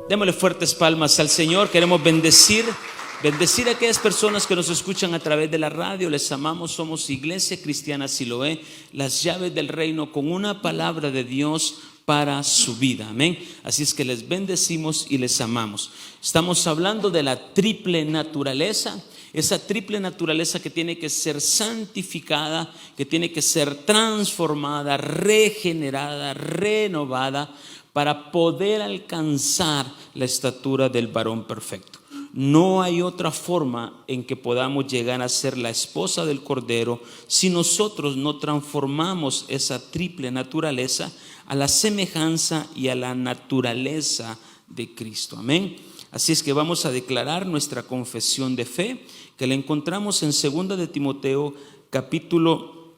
Démosle fuertes palmas al Señor. Queremos bendecir a aquellas personas que nos escuchan a través de la radio. Les amamos, somos Iglesia Cristiana Siloé, las llaves del reino, con una palabra de Dios para su vida, amén. Así es que les bendecimos y les amamos. Estamos hablando de la triple naturaleza, esa triple naturaleza que tiene que ser santificada, que tiene que ser transformada, regenerada, renovada, para poder alcanzar la estatura del varón perfecto. No hay otra forma en que podamos llegar a ser la esposa del Cordero si nosotros no transformamos esa triple naturaleza a la semejanza y a la naturaleza de Cristo. Amén. Así es que vamos a declarar nuestra confesión de fe, que la encontramos en 2 de Timoteo capítulo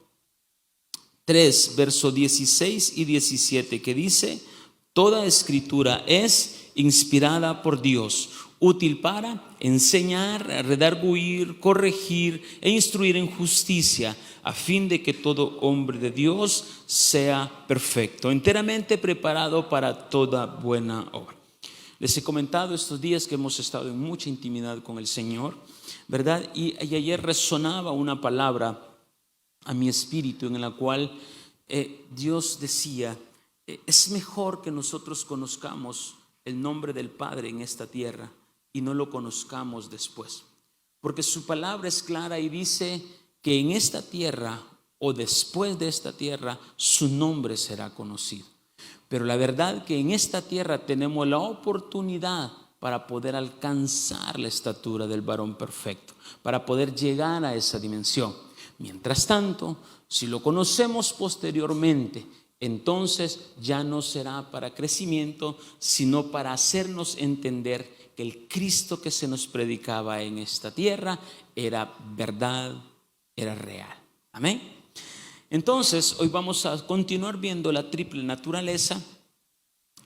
3, verso 16 y 17, que dice: toda escritura es inspirada por Dios, útil para enseñar, redarguir, corregir e instruir en justicia, a fin de que todo hombre de Dios sea perfecto, enteramente preparado para toda buena obra. Les he comentado estos días que hemos estado en mucha intimidad con el Señor, ¿verdad? Y ayer resonaba una palabra a mi espíritu en la cual Dios decía: es mejor que nosotros conozcamos el nombre del Padre en esta tierra y no lo conozcamos después, porque su palabra es clara y dice que en esta tierra o después de esta tierra su nombre será conocido. Pero la verdad que en esta tierra tenemos la oportunidad para poder alcanzar la estatura del varón perfecto, para poder llegar a esa dimensión. Mientras tanto, si lo conocemos posteriormente, entonces ya no será para crecimiento, sino para hacernos entender que el Cristo que se nos predicaba en esta tierra era verdad, era real. Amén. Entonces, hoy vamos a continuar viendo la triple naturaleza,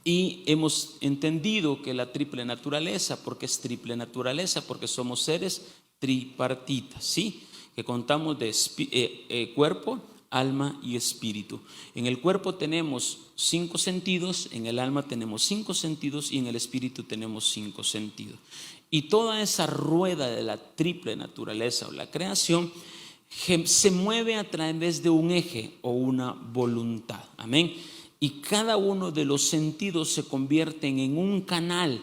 y hemos entendido que la triple naturaleza, ¿por qué es triple naturaleza? Porque somos seres tripartitas, ¿sí? Que contamos de cuerpo, alma y espíritu. En el cuerpo tenemos 5 sentidos, en el alma tenemos 5 sentidos y en el espíritu tenemos 5 sentidos. Y toda esa rueda de la triple naturaleza o la creación se mueve a través de un eje o una voluntad. Amén. Y cada uno de los sentidos se convierten en un canal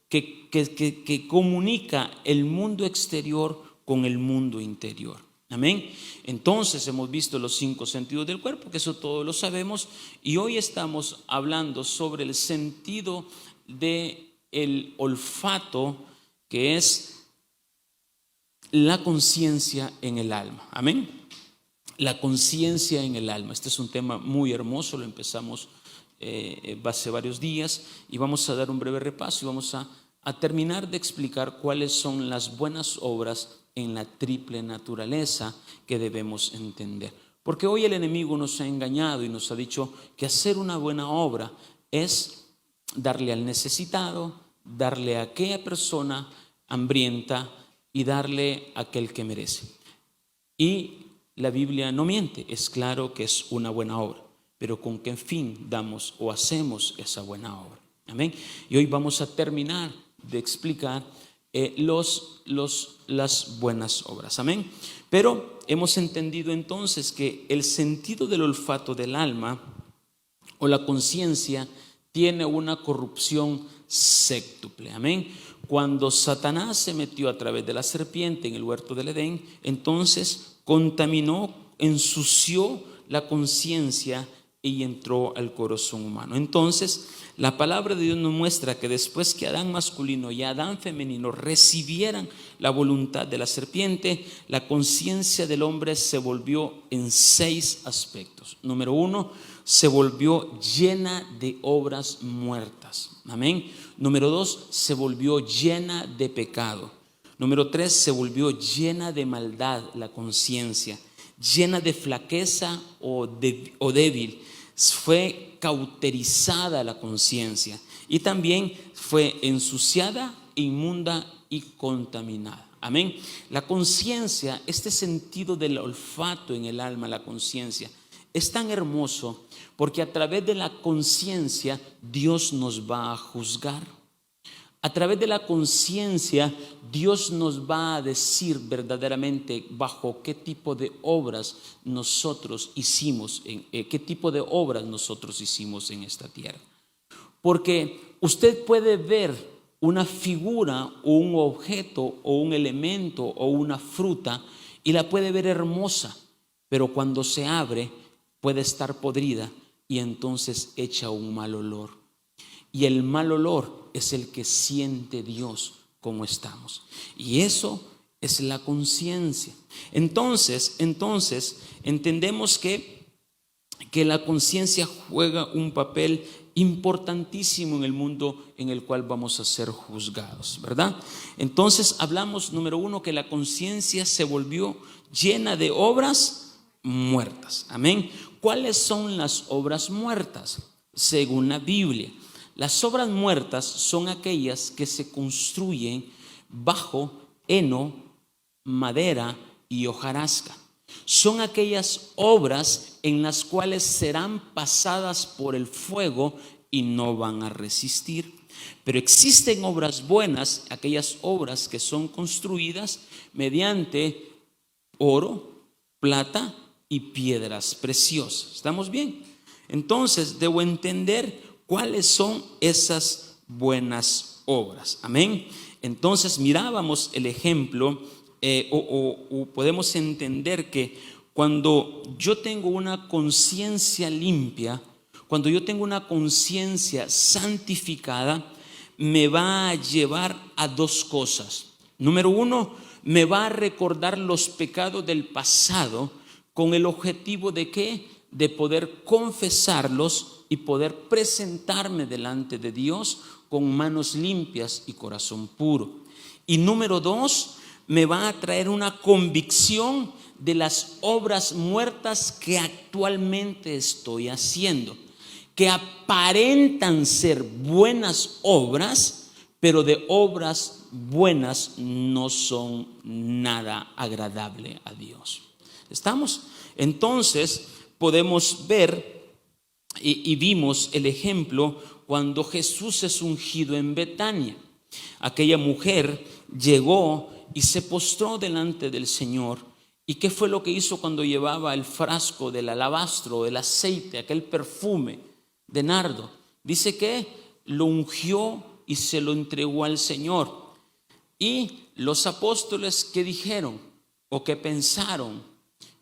que comunica el mundo exterior con el mundo interior. Amén. Entonces hemos visto los 5 sentidos del cuerpo, que eso todos lo sabemos, y hoy estamos hablando sobre el sentido del olfato, que es la conciencia en el alma. Amén. La conciencia en el alma. Este es un tema muy hermoso, lo empezamos hace varios días y vamos a dar un breve repaso y vamos a terminar de explicar cuáles son las buenas obras en la triple naturaleza que debemos entender. Porque hoy el enemigo nos ha engañado y nos ha dicho que hacer una buena obra es darle al necesitado, darle a aquella persona hambrienta y darle a aquel que merece. Y la Biblia no miente, es claro que es una buena obra, pero ¿con qué fin damos o hacemos esa buena obra? Amén. Y hoy vamos a terminar de explicar las buenas obras. Amén. Pero hemos entendido entonces que el sentido del olfato del alma o la conciencia tiene una corrupción séptuple. Amén. Cuando Satanás se metió a través de la serpiente en el huerto del Edén, entonces contaminó, ensució la conciencia y entró al corazón humano. Entonces, la palabra de Dios nos muestra que después que Adán masculino y Adán femenino recibieran la voluntad de la serpiente, la conciencia del hombre se volvió en 6 aspectos. Número 1, se volvió llena de obras muertas. Amén. Número 2, se volvió llena de pecado. Número 3, se volvió llena de maldad la conciencia, llena de flaqueza o débil. Fue cauterizada la conciencia y también fue ensuciada, inmunda y contaminada. Amén. La conciencia, este sentido del olfato en el alma, la conciencia, es tan hermoso porque a través de la conciencia Dios nos va a juzgar. A través de la conciencia, Dios nos va a decir verdaderamente bajo qué tipo de obras nosotros hicimos, qué tipo de obras nosotros hicimos en esta tierra. Porque usted puede ver una figura o un objeto o un elemento o una fruta y la puede ver hermosa, pero cuando se abre puede estar podrida y entonces echa un mal olor. Y el mal olor es el que siente Dios como estamos. Y eso es la conciencia. Entonces entendemos que la conciencia juega un papel importantísimo en el mundo en el cual vamos a ser juzgados, ¿verdad? Entonces hablamos, número uno, que la conciencia se volvió llena de obras muertas. Amén. ¿Cuáles son las obras muertas? Según la Biblia, las obras muertas son aquellas que se construyen bajo heno, madera y hojarasca. Son aquellas obras en las cuales serán pasadas por el fuego y no van a resistir. Pero existen obras buenas, aquellas obras que son construidas mediante oro, plata y piedras preciosas. ¿Estamos bien? Entonces debo entender cuáles son esas buenas obras. Amén. Entonces mirábamos el ejemplo o podemos entender que cuando yo tengo una conciencia limpia, cuando yo tengo una conciencia santificada, me va a llevar a dos cosas. Número uno, me va a recordar los pecados del pasado con el objetivo de ¿qué? De poder confesarlos y poder presentarme delante de Dios con manos limpias y corazón puro. Y número dos, me va a traer una convicción de las obras muertas que actualmente estoy haciendo, que aparentan ser buenas obras, pero de obras buenas no son nada agradable a Dios. ¿Estamos? Entonces podemos ver y vimos el ejemplo cuando Jesús es ungido en Betania. Aquella mujer llegó y se postró delante del Señor. ¿Y qué fue lo que hizo cuando llevaba el frasco del alabastro, el aceite, aquel perfume de nardo? Dice que lo ungió y se lo entregó al Señor. Y los apóstoles, ¿qué dijeron o qué pensaron?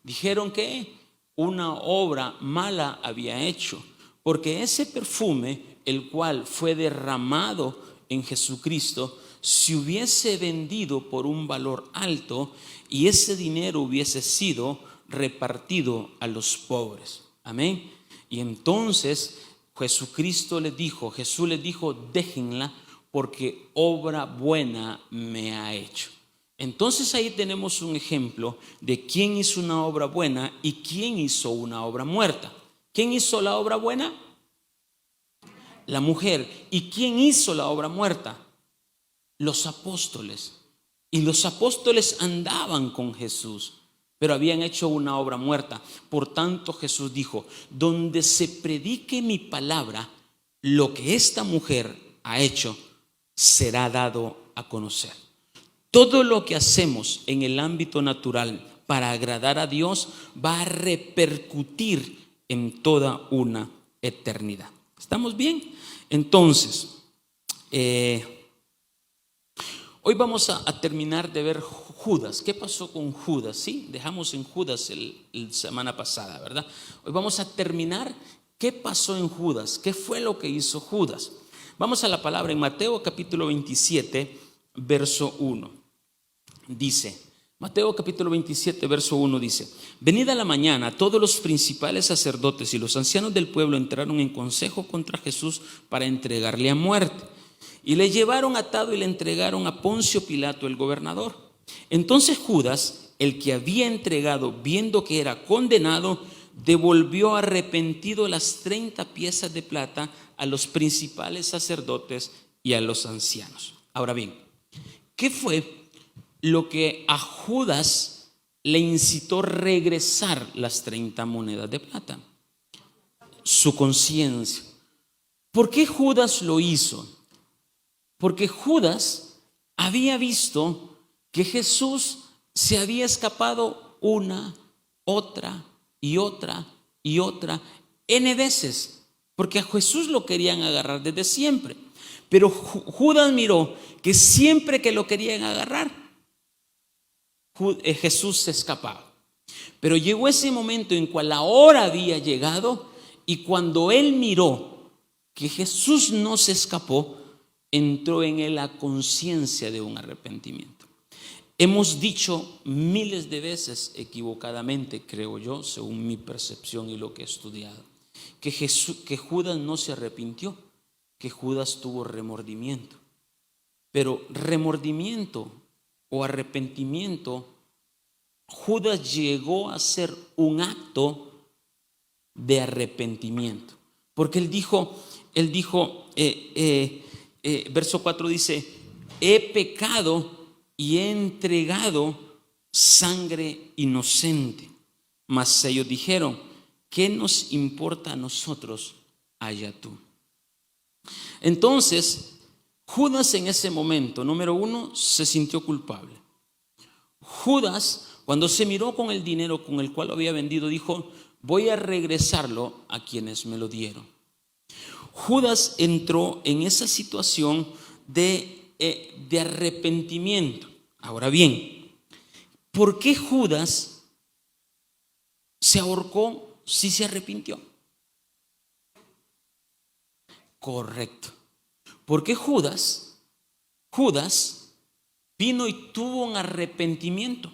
Dijeron que una obra mala había hecho, porque ese perfume, el cual fue derramado en Jesucristo, se hubiese vendido por un valor alto y ese dinero hubiese sido repartido a los pobres. Amén. Y entonces Jesús les dijo, déjenla porque obra buena me ha hecho. Entonces ahí tenemos un ejemplo de quién hizo una obra buena y quién hizo una obra muerta. ¿Quién hizo la obra buena? La mujer. ¿Y quién hizo la obra muerta? Los apóstoles. Y los apóstoles andaban con Jesús, pero habían hecho una obra muerta. Por tanto Jesús dijo, donde se predique mi palabra, lo que esta mujer ha hecho será dado a conocer. Todo lo que hacemos en el ámbito natural para agradar a Dios va a repercutir en toda una eternidad. ¿Estamos bien? entonces, hoy vamos a terminar de ver Judas. ¿Qué pasó con Judas? Sí, dejamos en Judas la semana pasada, ¿verdad? Hoy vamos a terminar qué pasó en Judas, qué fue lo que hizo Judas. Vamos a la palabra en Mateo capítulo 27, verso 1. Dice, Mateo capítulo 27, verso 1 dice: venida la mañana, todos los principales sacerdotes y los ancianos del pueblo entraron en consejo contra Jesús para entregarle a muerte. Y le llevaron atado y le entregaron a Poncio Pilato, el gobernador. Entonces Judas, el que había entregado, viendo que era condenado, devolvió arrepentido las 30 piezas de plata a los principales sacerdotes y a los ancianos. Ahora bien, ¿qué fue lo que a Judas le incitó a regresar las 30 monedas de plata? Su conciencia. ¿Por qué Judas lo hizo? Porque Judas había visto que Jesús se había escapado una, otra y otra y otra, N veces, porque a Jesús lo querían agarrar desde siempre. Pero Judas miró que siempre que lo querían agarrar, Jesús se escapaba. Pero llegó ese momento en cual la hora había llegado, y cuando él miró que Jesús no se escapó, entró en él la conciencia de un arrepentimiento. Hemos dicho miles de veces equivocadamente, creo yo, según mi percepción y lo que he estudiado, que Judas no se arrepintió, que Judas tuvo remordimiento. Pero remordimiento o arrepentimiento, Judas llegó a hacer un acto de arrepentimiento, porque él dijo, verso 4 dice: he pecado y he entregado sangre inocente. Mas ellos dijeron: ¿qué nos importa a nosotros? Allá tú. Entonces Judas en ese momento, número uno, se sintió culpable. Judas, cuando se miró con el dinero con el cual lo había vendido, dijo: voy a regresarlo a quienes me lo dieron. Judas entró en esa situación de arrepentimiento. Ahora bien, ¿por qué Judas se ahorcó si se arrepintió? Correcto. Porque Judas vino y tuvo un arrepentimiento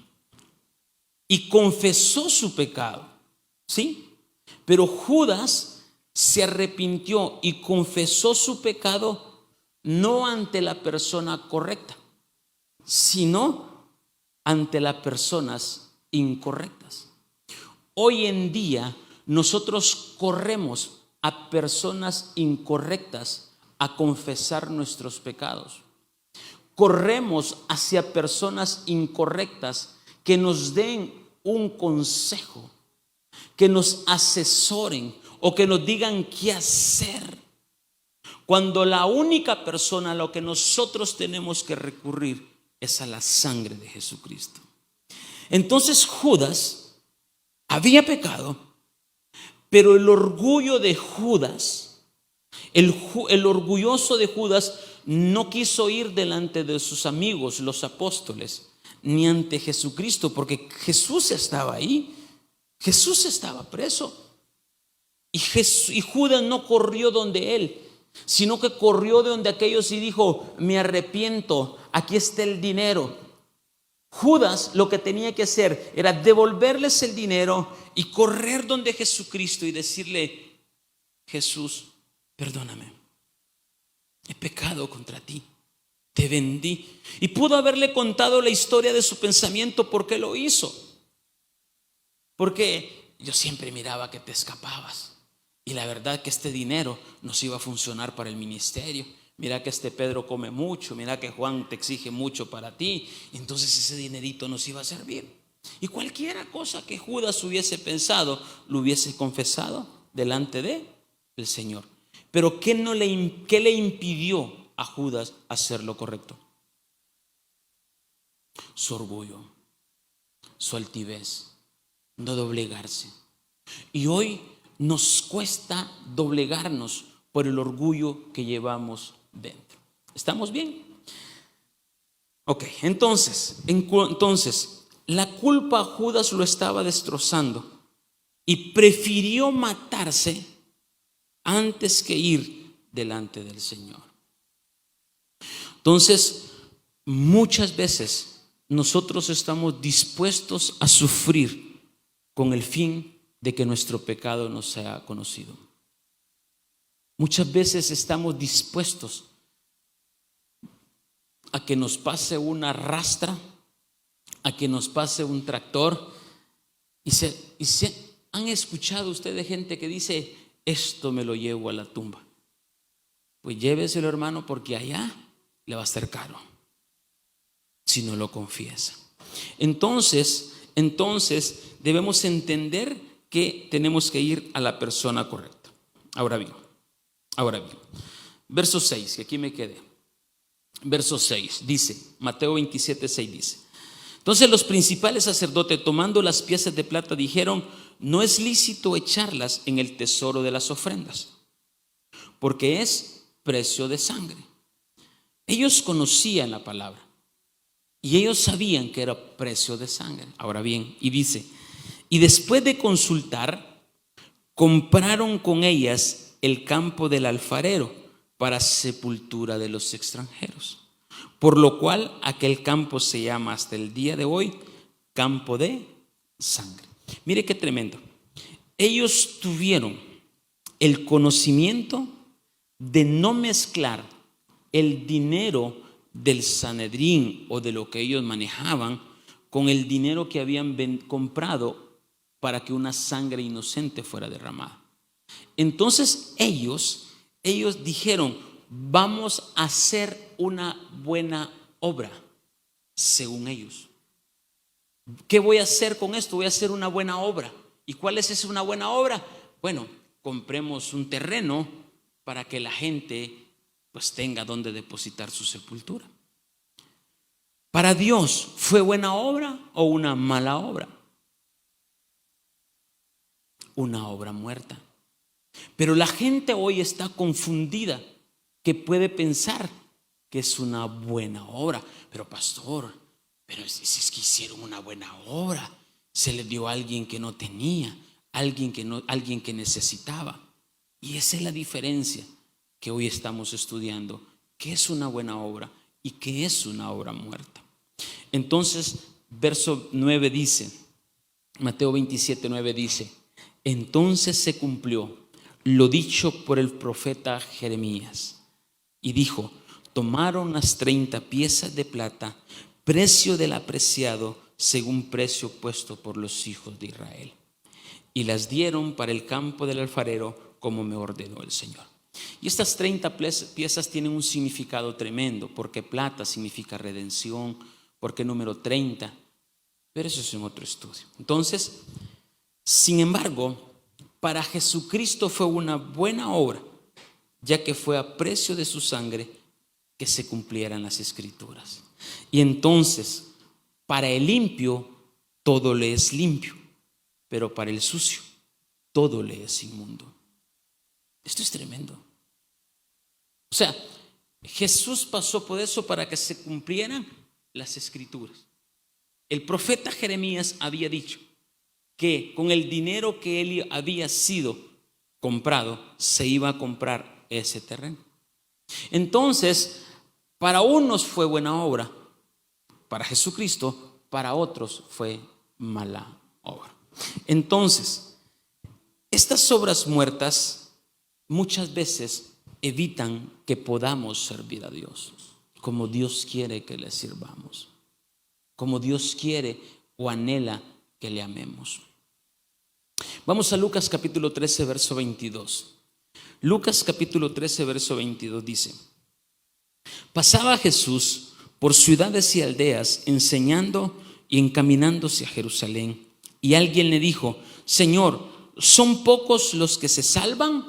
y confesó su pecado, ¿sí? Pero Judas se arrepintió y confesó su pecado no ante la persona correcta, sino ante las personas incorrectas. Hoy en día nosotros corremos a personas incorrectas a confesar nuestros pecados. Corremos hacia personas incorrectas que nos den un consejo, que nos asesoren o que nos digan qué hacer, cuando la única persona a la que nosotros tenemos que recurrir es a la sangre de Jesucristo. Entonces Judas había pecado, pero el orgullo de Judas, el orgulloso de Judas, no quiso ir delante de sus amigos, los apóstoles, ni ante Jesucristo, porque Jesús estaba ahí, Jesús estaba preso. Y Judas no corrió donde él, sino que corrió de donde aquellos y dijo: me arrepiento, aquí está el dinero. Judas lo que tenía que hacer era devolverles el dinero y correr donde Jesucristo y decirle: Jesús, perdóname, he pecado contra ti, te vendí. Y pudo haberle contado la historia de su pensamiento. ¿Por qué lo hizo? Porque yo siempre miraba que te escapabas, y la verdad que este dinero nos iba a funcionar para el ministerio. Mira que este Pedro come mucho, mira que Juan te exige mucho para ti, entonces ese dinerito nos iba a servir. Y cualquiera cosa que Judas hubiese pensado, lo hubiese confesado delante de el Señor. Pero ¿qué le impidió a Judas hacer lo correcto? Su orgullo, su altivez, no doblegarse. Y hoy nos cuesta doblegarnos por el orgullo que llevamos dentro. ¿Estamos bien? Ok, entonces la culpa a Judas lo estaba destrozando y prefirió matarse antes que ir delante del Señor. Entonces, muchas veces nosotros estamos dispuestos a sufrir con el fin de que nuestro pecado no sea conocido. Muchas veces estamos dispuestos a que nos pase una rastra, a que nos pase un tractor, y se han escuchado ustedes gente que dice: esto me lo llevo a la tumba. Pues lléveselo, hermano, porque allá le va a estar caro si no lo confiesa. Entonces debemos entender que tenemos que ir a la persona correcta. Ahora bien, verso 6, que aquí me quedé. verso 6, dice, Mateo 27, 6 dice: entonces los principales sacerdotes, tomando las piezas de plata, dijeron: no es lícito echarlas en el tesoro de las ofrendas, porque es precio de sangre. Ellos conocían la palabra y ellos sabían que era precio de sangre. Ahora bien, y dice: y después de consultar, compraron con ellas el campo del alfarero para sepultura de los extranjeros, por lo cual aquel campo se llama hasta el día de hoy campo de sangre. Mire qué tremendo. Ellos tuvieron el conocimiento de no mezclar el dinero del Sanedrín o de lo que ellos manejaban con el dinero que habían comprado para que una sangre inocente fuera derramada. Entonces ellos dijeron: vamos a hacer una buena obra, según ellos. ¿Qué voy a hacer con esto? Voy a hacer una buena obra. ¿Y cuál es esa una buena obra? Bueno, compremos un terreno para que la gente pues tenga donde depositar su sepultura. ¿Para Dios fue buena obra o una mala obra? Una obra muerta. Pero la gente hoy está confundida, que puede pensar que es una buena obra. Pero pastor, pero es que hicieron una buena obra. Se le dio a alguien que no tenía, alguien que necesitaba. Y esa es la diferencia que hoy estamos estudiando: qué es una buena obra y qué es una obra muerta. Entonces, verso 9 dice, Mateo 27, 9 dice: entonces se cumplió lo dicho por el profeta Jeremías, y dijo: tomaron las 30 piezas de plata, precio del apreciado, según precio puesto por los hijos de Israel, y las dieron para el campo del alfarero, como me ordenó el Señor. Y estas 30 piezas tienen un significado tremendo, porque plata significa redención, porque número 30, pero eso es en otro estudio. Entonces, sin embargo, para Jesucristo fue una buena obra, ya que fue a precio de su sangre que se cumplieran las escrituras. Y entonces, para el limpio todo le es limpio, pero para el sucio todo le es inmundo. Esto es tremendo. O sea, Jesús pasó por eso para que se cumplieran las escrituras. El profeta Jeremías había dicho que con el dinero que él había sido comprado se iba a comprar ese terreno. Entonces, para unos fue buena obra, para Jesucristo, para otros fue mala obra. Entonces, estas obras muertas muchas veces evitan que podamos servir a Dios como Dios quiere que le sirvamos, como Dios quiere o anhela que le amemos. Vamos a Lucas capítulo 13, verso 22. Lucas capítulo 13, verso 22 dice: pasaba Jesús por ciudades y aldeas, enseñando y encaminándose a Jerusalén. Y alguien le dijo: Señor, ¿son pocos los que se salvan?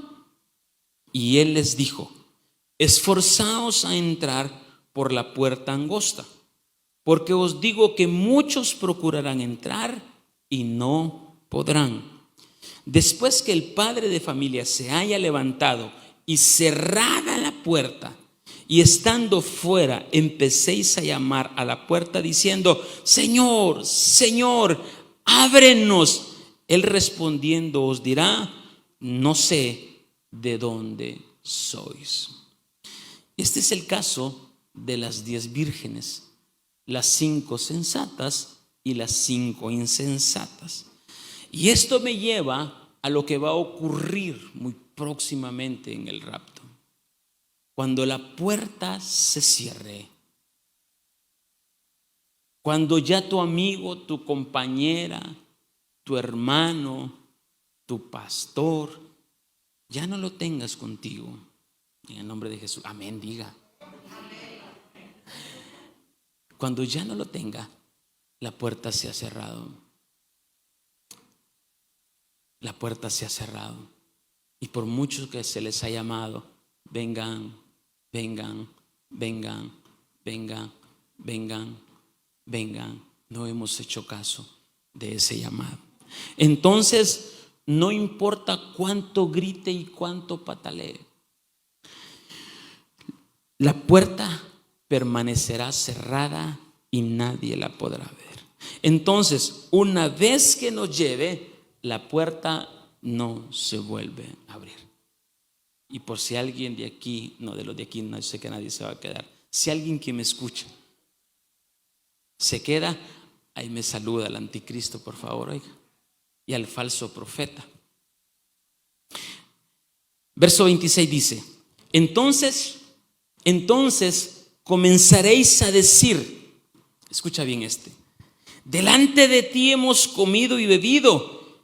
Y él les dijo: esforzaos a entrar por la puerta angosta, porque os digo que muchos procurarán entrar y no podrán. Después que el padre de familia se haya levantado y cerrada la puerta, y estando fuera empecéis a llamar a la puerta diciendo: Señor, Señor, ábrenos. Él respondiendo os dirá: no sé de dónde sois. Este es el caso de las 10 vírgenes, las 5 sensatas y las 5 insensatas. Y esto me lleva a lo que va a ocurrir muy próximamente en el rapto. Cuando la puerta se cierre, cuando ya tu amigo, tu compañera, tu hermano, tu pastor, ya no lo tengas contigo. En el nombre de Jesús, amén, diga. Cuando ya no lo tenga, la puerta se ha cerrado. La puerta se ha cerrado. Y por muchos que se les ha llamado: vengan, vengan, vengan, vengan, vengan, vengan. No hemos hecho caso de ese llamado. Entonces, no importa cuánto grite y cuánto patalee, la puerta permanecerá cerrada y nadie la podrá ver. Entonces, una vez que nos lleve, la puerta no se vuelve a abrir. Y por si alguien de aquí, no, de los de aquí no sé que nadie se va a quedar. Si alguien que me escucha se queda, ahí me saluda al anticristo, por favor, oiga, y al falso profeta. Verso 26 dice: entonces comenzaréis a decir, escucha bien delante de ti hemos comido y bebido,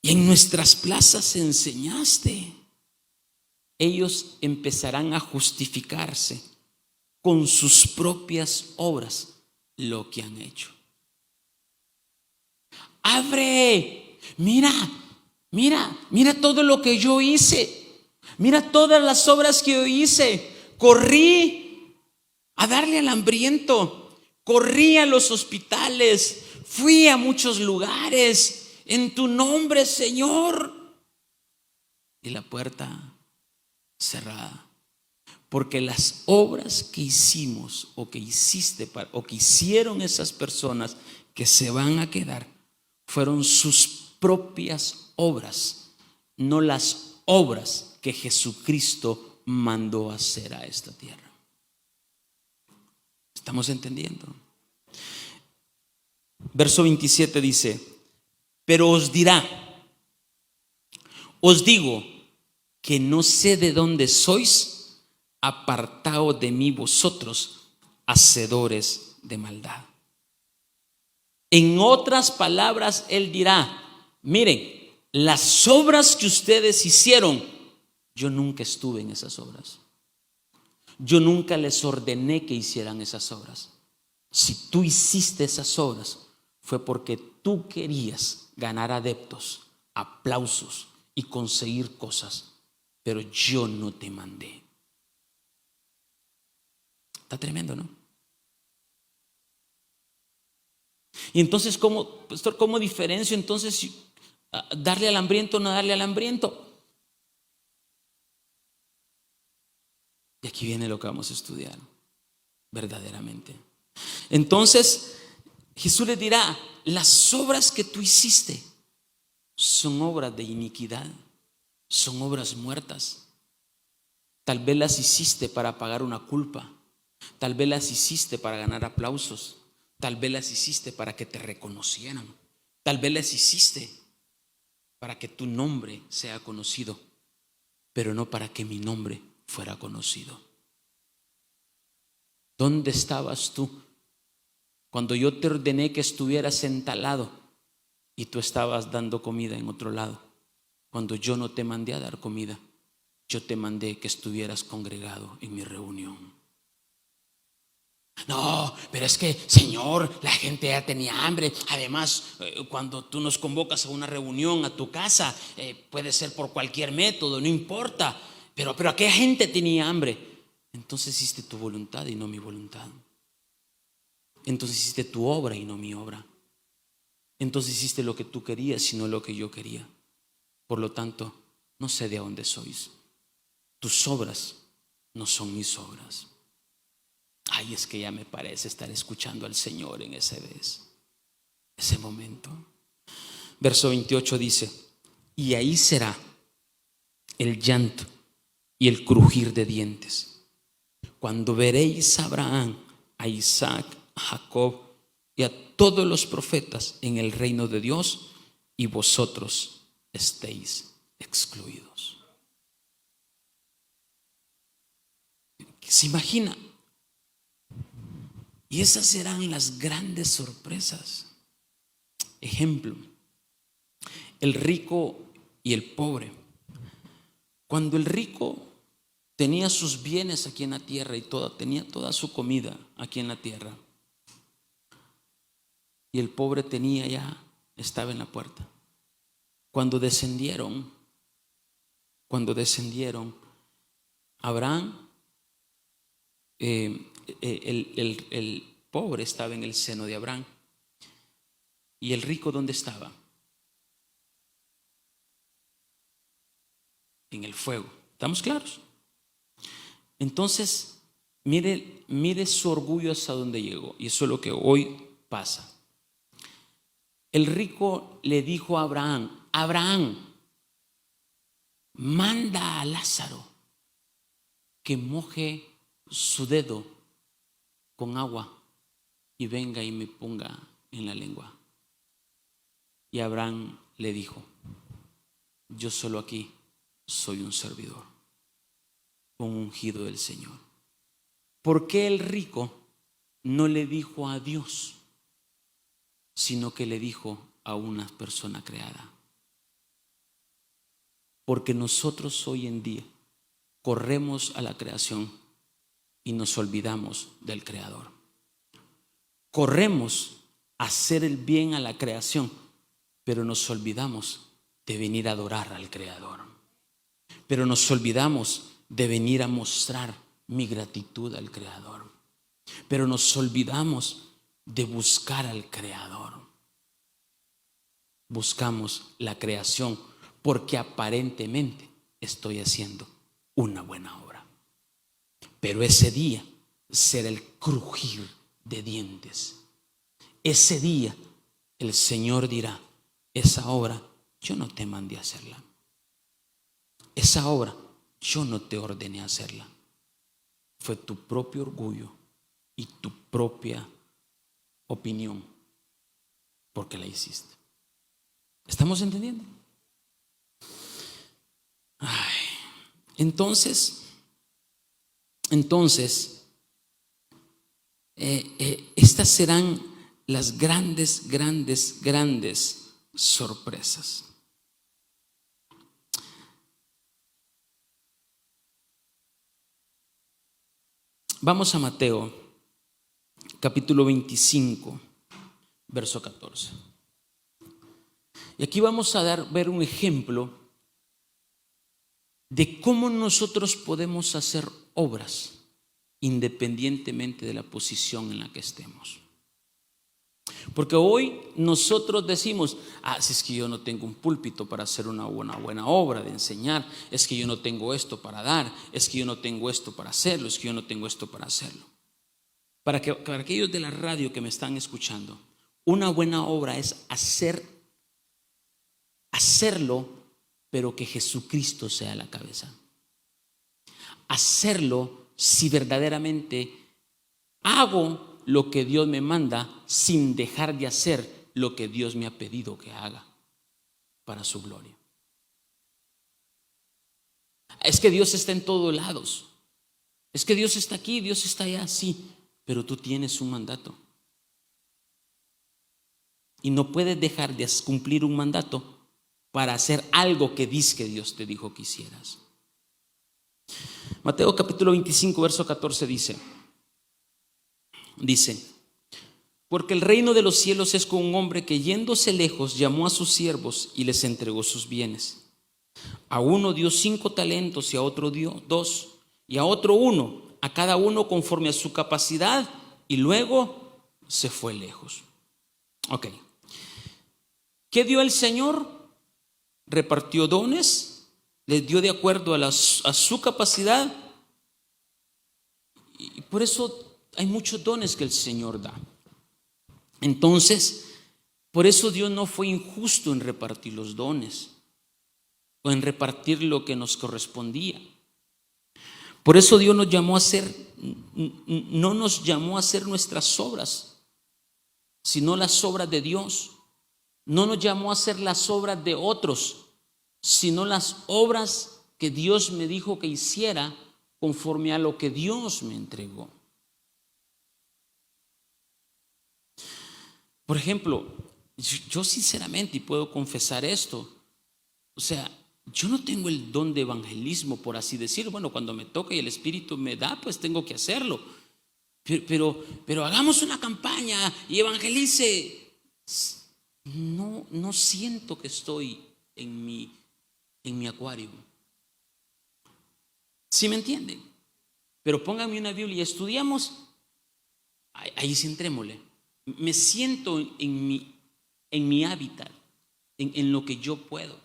y en nuestras plazas enseñaste. Ellos empezarán a justificarse con sus propias obras lo que han hecho. Abre, mira todo lo que yo hice, mira todas las obras que yo hice. Corrí a darle al hambriento, corrí a los hospitales, fui a muchos lugares en tu nombre, Señor. Y la puerta cerrada, porque las obras que hicimos o que hiciste o que hicieron esas personas que se van a quedar fueron sus propias obras, no las obras que Jesucristo mandó hacer a esta tierra. ¿Estamos entendiendo? Verso 27 dice: pero os digo que no sé de dónde sois, apartaos de mí vosotros, hacedores de maldad. En otras palabras, él dirá: miren, las obras que ustedes hicieron, yo nunca estuve en esas obras. Yo nunca les ordené que hicieran esas obras. Si tú hiciste esas obras, fue porque tú querías ganar adeptos, aplausos y conseguir cosas, pero yo no te mandé. Está tremendo, ¿no? Y entonces, pastor, ¿cómo diferencio entonces darle al hambriento o no darle al hambriento? Y aquí viene lo que vamos a estudiar verdaderamente. Entonces, Jesús le dirá: las obras que tú hiciste son obras de iniquidad, son obras muertas. Tal vez las hiciste para pagar una culpa, tal vez las hiciste para ganar aplausos, tal vez las hiciste para que te reconocieran, tal vez las hiciste para que tu nombre sea conocido, pero no para que mi nombre fuera conocido. ¿Dónde estabas tú cuando yo te ordené que estuvieras entalado y tú estabas dando comida en otro lado? Cuando yo no te mandé a dar comida, yo te mandé que estuvieras congregado en mi reunión. No, pero es que, Señor, la gente ya tenía hambre. Además, cuando tú nos convocas a una reunión a tu casa, puede ser por cualquier método, no importa. Pero aquella gente tenía hambre. Entonces hiciste tu voluntad y no mi voluntad. Entonces hiciste tu obra y no mi obra. Entonces hiciste lo que tú querías y no lo que yo quería. Por lo tanto, no sé de dónde sois. Tus obras no son mis obras. Ay, es que ya me parece estar escuchando al Señor en ese momento. Verso 28 dice: y ahí será el llanto y el crujir de dientes, cuando veréis a Abraham, a Isaac, a Jacob y a todos los profetas en el reino de Dios, y vosotros estéis excluidos. ¿Se imagina? Y esas serán las grandes sorpresas. Ejemplo: el rico y el pobre. Cuando el rico tenía sus bienes aquí en la tierra y tenía toda su comida aquí en la tierra, y el pobre estaba en la puerta. Cuando descendieron, Abraham el pobre estaba en el seno de Abraham. ¿Y el rico dónde estaba? En el fuego. ¿Estamos claros? Entonces, mire su orgullo hasta dónde llegó. Y eso es lo que hoy pasa. El rico le dijo a Abraham: Abraham, manda a Lázaro que moje su dedo con agua y venga y me ponga en la lengua. Y Abraham le dijo: yo solo aquí soy un servidor, un ungido del Señor. ¿Por qué el rico no le dijo a Dios, sino que le dijo a una persona creada? Porque nosotros hoy en día corremos a la creación y nos olvidamos del Creador. Corremos a hacer el bien a la creación, pero nos olvidamos de venir a adorar al Creador. Pero nos olvidamos de venir a mostrar mi gratitud al Creador. Pero nos olvidamos de buscar al Creador. Buscamos la creación porque aparentemente estoy haciendo una buena obra. Pero ese día será el crujir de dientes. Ese día el Señor dirá: esa obra yo no te mandé a hacerla. Esa obra yo no te ordené a hacerla. Fue tu propio orgullo y tu propia opinión porque la hiciste. ¿Estamos entendiendo? Entonces, estas serán las grandes sorpresas. Vamos a Mateo, capítulo 25, verso 14. Y aquí vamos a ver un ejemplo de cómo nosotros podemos hacer obras independientemente de la posición en la que estemos. Porque hoy nosotros decimos: si es que yo no tengo un púlpito para hacer una buena obra de enseñar, es que yo no tengo esto para dar, es que yo no tengo esto para hacerlo, es que yo no tengo esto para hacerlo. Para aquellos de la radio que me están escuchando, una buena obra es hacerlo, pero que Jesucristo sea la cabeza. Hacerlo si verdaderamente hago lo que Dios me manda sin dejar de hacer lo que Dios me ha pedido que haga para su gloria. Es que Dios está en todos lados. Es que Dios está aquí, Dios está allá, sí, pero tú tienes un mandato. Y no puedes dejar de cumplir un mandato para hacer algo que dice que Dios te dijo que hicieras. Mateo capítulo 25, verso 14 dice: porque el reino de los cielos es como un hombre que, yéndose lejos, llamó a sus siervos y les entregó sus bienes. A uno dio 5 talentos y a otro dio 2 y a otro 1, a cada uno conforme a su capacidad, y luego se fue lejos. Ok. ¿Qué dio el Señor? Repartió dones, les dio de acuerdo a su capacidad, y por eso hay muchos dones que el Señor da. Entonces, por eso Dios no fue injusto en repartir los dones o en repartir lo que nos correspondía. Por eso Dios no nos llamó a hacer nuestras obras, sino las obras de Dios. No nos llamó a hacer las obras de otros, sino las obras que Dios me dijo que hiciera conforme a lo que Dios me entregó. Por ejemplo, yo sinceramente, y puedo confesar esto, o sea, yo no tengo el don de evangelismo, por así decirlo. Bueno, cuando me toca y el Espíritu me da, pues tengo que hacerlo. Pero hagamos una campaña y evangelice. No siento que estoy en mi acuario. ¿Sí me entienden? Pero pónganme una Biblia y estudiamos ahí sí entrémosle. Me siento en mi hábitat, en lo que yo puedo.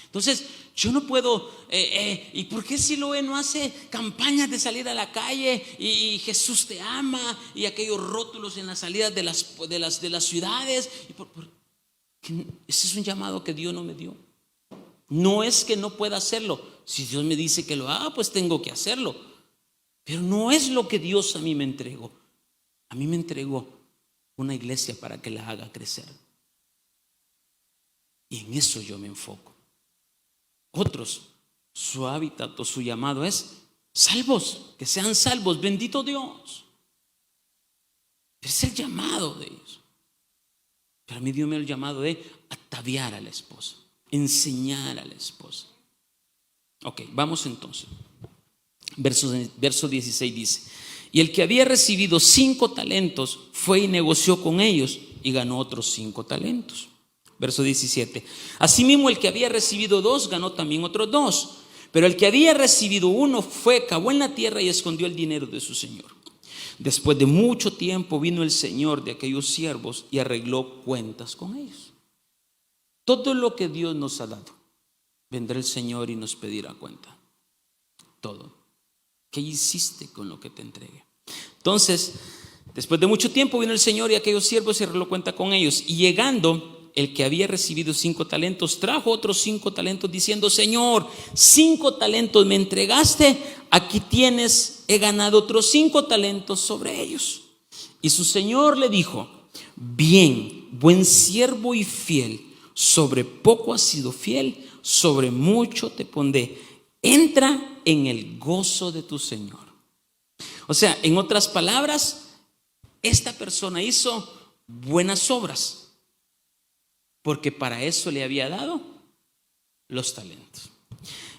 Entonces, yo no puedo, ¿y por qué Siloé no hace campañas de salir a la calle y Jesús te ama y aquellos rótulos en las salidas de las ciudades? Ese es un llamado que Dios no me dio. No es que no pueda hacerlo. Si Dios me dice que lo haga, pues tengo que hacerlo. Pero no es lo que Dios a mí me entregó. A mí me entregó una iglesia para que la haga crecer. Y en eso yo me enfoco. Otros, su hábitat o su llamado es salvos, que sean salvos, bendito Dios. Es el llamado de ellos. Pero a mí Dios me dio el llamado de ataviar a la esposa, enseñar a la esposa. Ok, vamos entonces. Verso 16 dice: y el que había recibido 5 talentos fue y negoció con ellos y ganó otros 5 talentos. Verso 17: asimismo el que había recibido 2 ganó también otros 2. Pero el que había recibido 1 fue, cavó en la tierra y escondió el dinero de su señor. Después de mucho tiempo vino el señor de aquellos siervos y arregló cuentas con ellos. Todo lo que Dios nos ha dado, vendrá el Señor y nos pedirá cuenta. Todo. ¿Qué hiciste con lo que te entregué? Entonces, después de mucho tiempo vino el Señor y aquellos siervos y arregló cuenta con ellos. Y llegando, el que había recibido 5 talentos trajo otros 5 talentos diciendo: Señor, 5 talentos me entregaste, aquí tienes, he ganado otros 5 talentos sobre ellos. Y su señor le dijo: bien, buen siervo y fiel, sobre poco has sido fiel, sobre mucho te pondré, entra en el gozo de tu señor. O sea, en otras palabras, esta persona hizo buenas obras, porque para eso le había dado los talentos.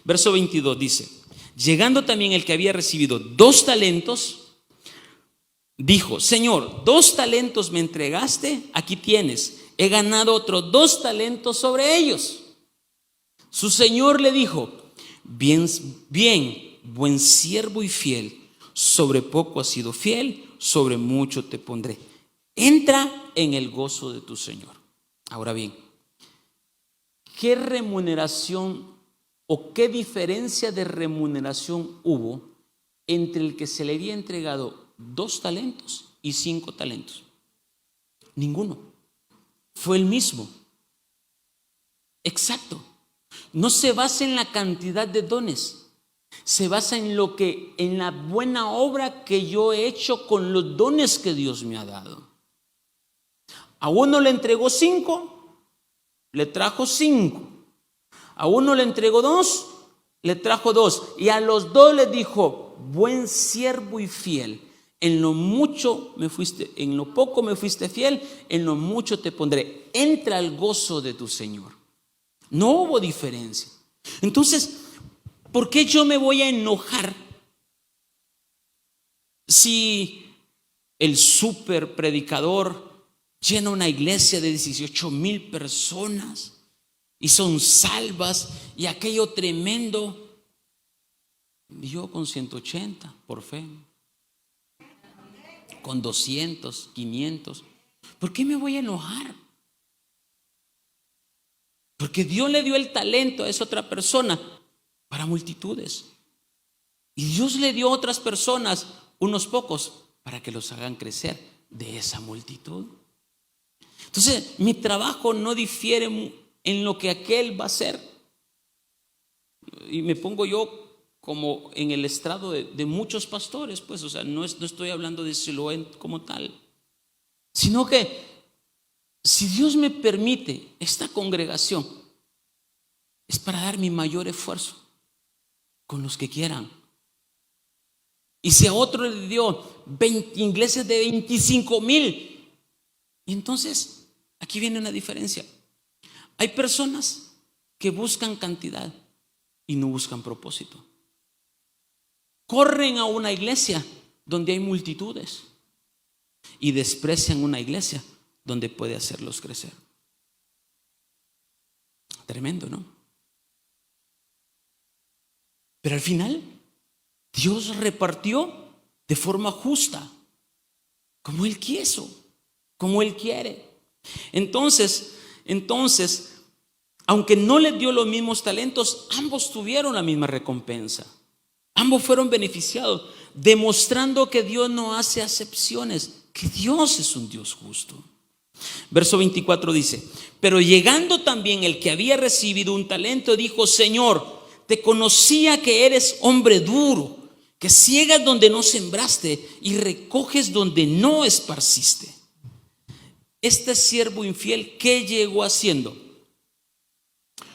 Verso 22 dice: llegando también el que había recibido 2 talentos, dijo: Señor, 2 talentos me entregaste, aquí tienes, he ganado otros 2 talentos sobre ellos. Su señor le dijo: bien, buen siervo y fiel, sobre poco has sido fiel, sobre mucho te pondré, entra en el gozo de tu señor. Ahora bien, ¿qué remuneración o qué diferencia de remuneración hubo entre el que se le había entregado 2 talentos y 5 talentos? Ninguno. Fue el mismo. Exacto. No se basa en la cantidad de dones, se basa en la buena obra que yo he hecho con los dones que Dios me ha dado. A uno le entregó 5, le trajo 5. A uno le entregó 2, le trajo 2. Y a los 2 le dijo: buen siervo y fiel, en lo poco me fuiste fiel, en lo mucho te pondré, entra al gozo de tu Señor. No hubo diferencia. Entonces, ¿por qué yo me voy a enojar si el super predicador llena una iglesia de 18,000 personas y son salvas y aquello tremendo, y yo con 180 por fe, con 200, 500? ¿Por qué me voy a enojar? Porque Dios le dio el talento a esa otra persona para multitudes, y Dios le dio a otras personas, unos pocos, para que los hagan crecer de esa multitud. Entonces, mi trabajo no difiere en lo que aquel va a hacer. Y me pongo yo como en el estrado de muchos pastores, pues, o sea, no estoy hablando de Siloé como tal, sino que si Dios me permite esta congregación, es para dar mi mayor esfuerzo con los que quieran. Y si a otro le dio 20 iglesias de 25,000, y entonces aquí viene una diferencia. Hay personas que buscan cantidad y no buscan propósito. Corren a una iglesia donde hay multitudes y desprecian una iglesia donde puede hacerlos crecer. Tremendo, ¿no? Pero al final Dios repartió de forma justa. como Él quiso, como Él quiere. Entonces, aunque no les dio los mismos talentos, ambos tuvieron la misma recompensa. Ambos fueron beneficiados, demostrando que Dios no hace acepciones, que Dios es un Dios justo. Verso 24 dice: pero llegando también el que había recibido un talento, dijo: Señor, te conocía que eres hombre duro, que ciegas donde no sembraste y recoges donde no esparciste. Este siervo infiel, ¿qué llegó haciendo?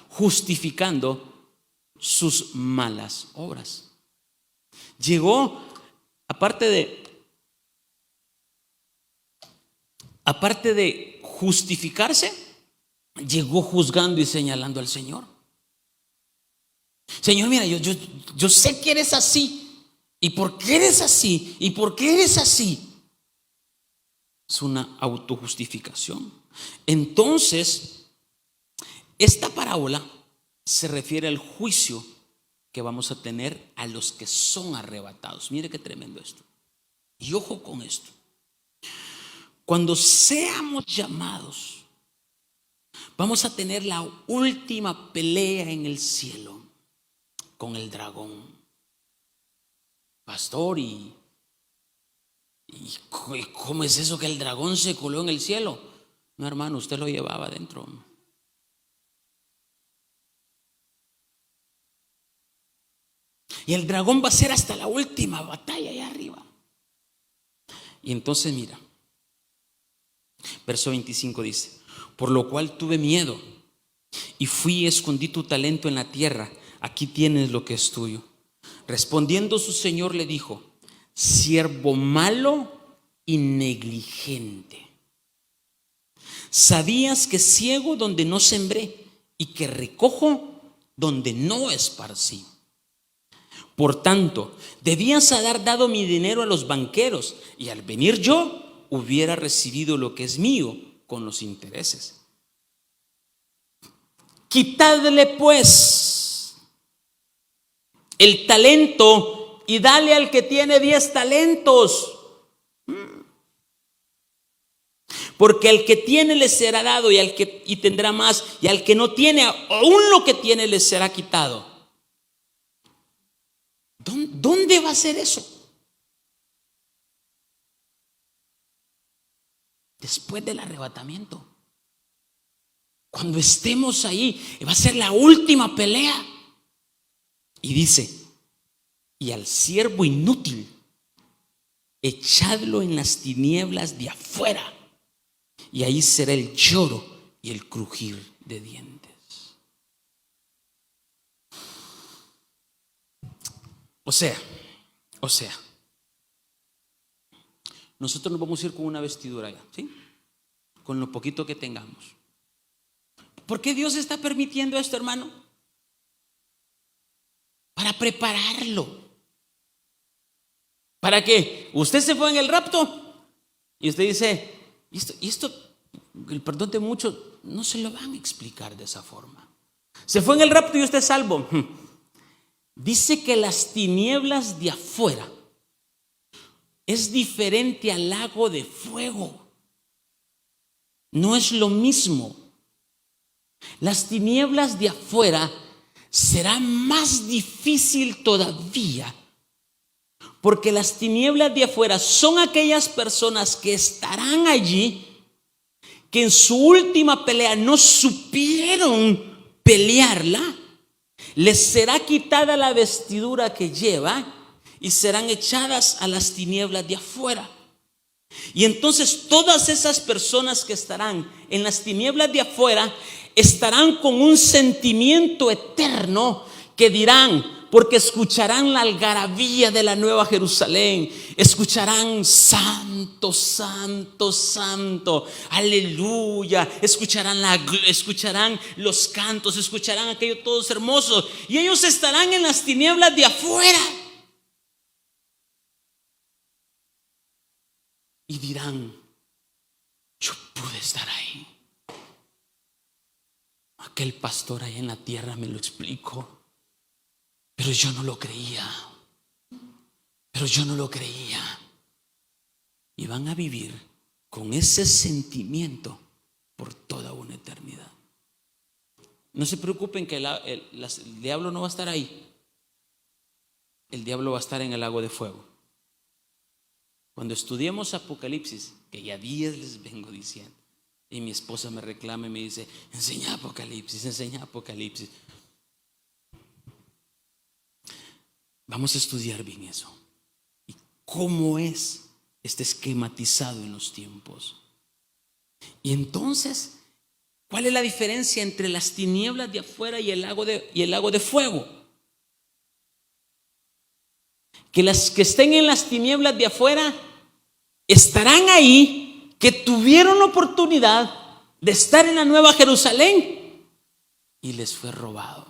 Justificando sus malas obras. Llegó, aparte de justificarse, llegó juzgando y señalando al Señor. Señor, mira, yo sé que eres así. ¿Y por qué eres así? ¿Y por qué eres así? Es una autojustificación. Entonces, esta parábola se refiere al juicio que vamos a tener a los que son arrebatados. Mire qué tremendo esto. Y ojo con esto. Cuando seamos llamados, vamos a tener la última pelea en el cielo con el dragón. Pastor, ¿y cómo es eso que el dragón se coló en el cielo? No, hermano, usted lo llevaba adentro. Y el dragón va a ser hasta la última batalla allá arriba. Y entonces mira, verso 25 dice: por lo cual tuve miedo y fui y escondí tu talento en la tierra. Aquí tienes lo que es tuyo. Respondiendo su señor le dijo: siervo malo y negligente, sabías que ciego donde no sembré y que recojo donde no esparcí. Por tanto, debías haber dado mi dinero a los banqueros, y al venir yo hubiera recibido lo que es mío con los intereses. Quitadle pues el talento y dale al que tiene 10 talentos. Porque al que tiene le será dado y tendrá más, y al que no tiene, aún lo que tiene le será quitado. ¿Dónde va a ser eso? Después del arrebatamiento. Cuando estemos ahí, va a ser la última pelea. Y dice: y al siervo inútil, echadlo en las tinieblas de afuera, y ahí será el lloro y el crujir de dientes. O sea, nosotros nos vamos a ir con una vestidura allá, ¿sí? Con lo poquito que tengamos. ¿Por qué Dios está permitiendo esto, hermano? Para prepararlo. ¿Para qué? Usted se fue en el rapto y usted dice: y esto, el perdón de muchos, no se lo van a explicar de esa forma. Se fue en el rapto y usted es salvo. Dice que las tinieblas de afuera es diferente al lago de fuego. No es lo mismo. Las tinieblas de afuera será más difícil todavía, porque las tinieblas de afuera son aquellas personas que estarán allí, que en su última pelea no supieron pelearla. Les será quitada la vestidura que lleva y serán echadas a las tinieblas de afuera. Y entonces todas esas personas que estarán en las tinieblas de afuera estarán con un sentimiento eterno que dirán, porque escucharán la algarabía de la Nueva Jerusalén, escucharán santo, santo, santo, aleluya, escucharán los cantos, escucharán aquello todos hermosos, y ellos estarán en las tinieblas de afuera y dirán: yo pude estar ahí. Aquel pastor ahí en la tierra me lo explicó, pero yo no lo creía. y van a vivir con ese sentimiento por toda una eternidad. No se preocupen que el diablo no va a estar ahí. El diablo va a estar en el lago de fuego. Cuando estudiemos Apocalipsis, que ya días les vengo diciendo, y mi esposa me reclama y me dice: enseña Apocalipsis, enseña Apocalipsis. Vamos a estudiar bien eso. Y cómo está esquematizado en los tiempos. Y entonces, ¿cuál es la diferencia entre las tinieblas de afuera y el lago de fuego? Que las que estén en las tinieblas de afuera estarán ahí, que tuvieron la oportunidad de estar en la Nueva Jerusalén y les fue robado.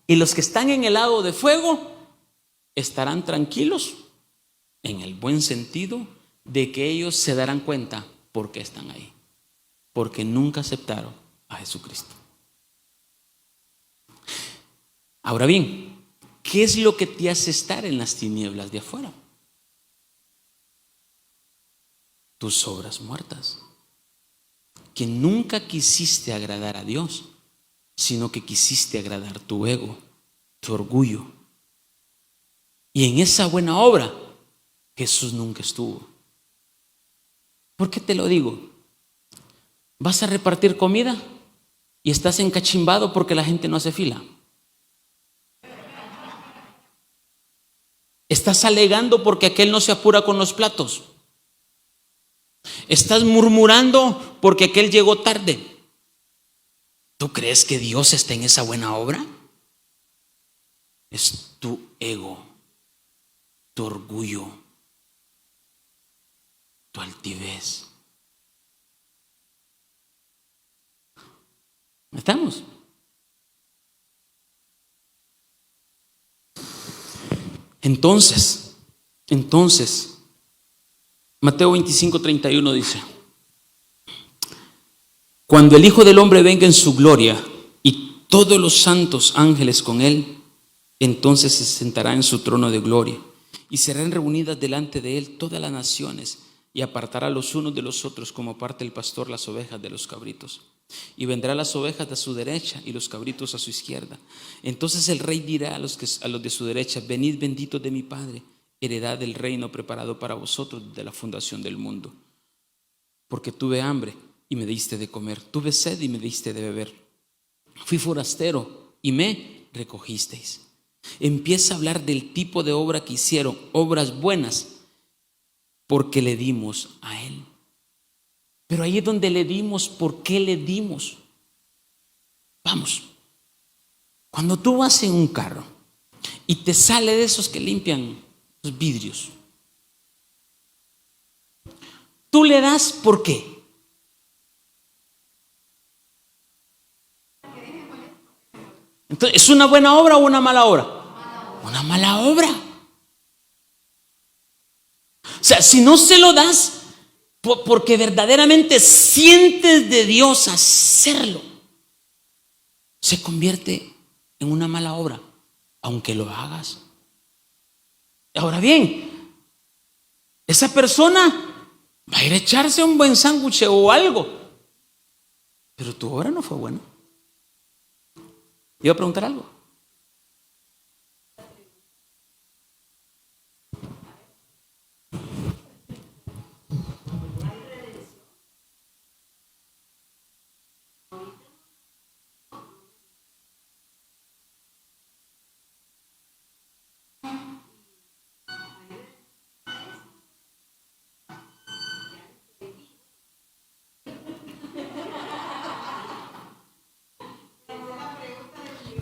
Y los que están en el lago de fuego estarán tranquilos, en el buen sentido de que ellos se darán cuenta por qué están ahí, porque nunca aceptaron a Jesucristo. Ahora bien, ¿qué es lo que te hace estar en las tinieblas de afuera? Tus obras muertas, que nunca quisiste agradar a Dios, sino que quisiste agradar tu ego, tu orgullo. Y en esa buena obra Jesús nunca estuvo. ¿Por qué te lo digo? Vas a repartir comida y estás encachimbado porque la gente no hace fila. Estás alegando porque aquel no se apura con los platos. Estás murmurando porque aquel llegó tarde. ¿Tú crees que Dios está en esa buena obra? Es tu ego, tu orgullo, tu altivez. ¿Estamos? Entonces, Mateo 25:31 dice: cuando el Hijo del Hombre venga en su gloria y todos los santos ángeles con él, entonces se sentará en su trono de gloria y serán reunidas delante de él todas las naciones, y apartará los unos de los otros como aparta el pastor las ovejas de los cabritos. Y vendrá las ovejas a su derecha y los cabritos a su izquierda. Entonces el rey dirá a los de su derecha: venid benditos de mi Padre, heredad del reino preparado para vosotros desde la fundación del mundo. Porque tuve hambre y me diste de comer, tuve sed y me diste de beber, fui forastero y me recogisteis. Empieza a hablar del tipo de obra que hicieron, obras buenas, porque le dimos a él. Pero ahí es donde le dimos. ¿Por qué le dimos? Vamos, cuando tú vas en un carro y te sale de esos que limpian los vidrios, tú le das ¿por qué? Entonces, ¿es una buena obra o una mala obra? Una mala obra. O sea, si no se lo das porque verdaderamente sientes de Dios hacerlo, se convierte en una mala obra, aunque lo hagas. Ahora bien, esa persona va a ir a echarse un buen sándwich o algo, pero tu obra no fue buena. ¿Iba a preguntar algo?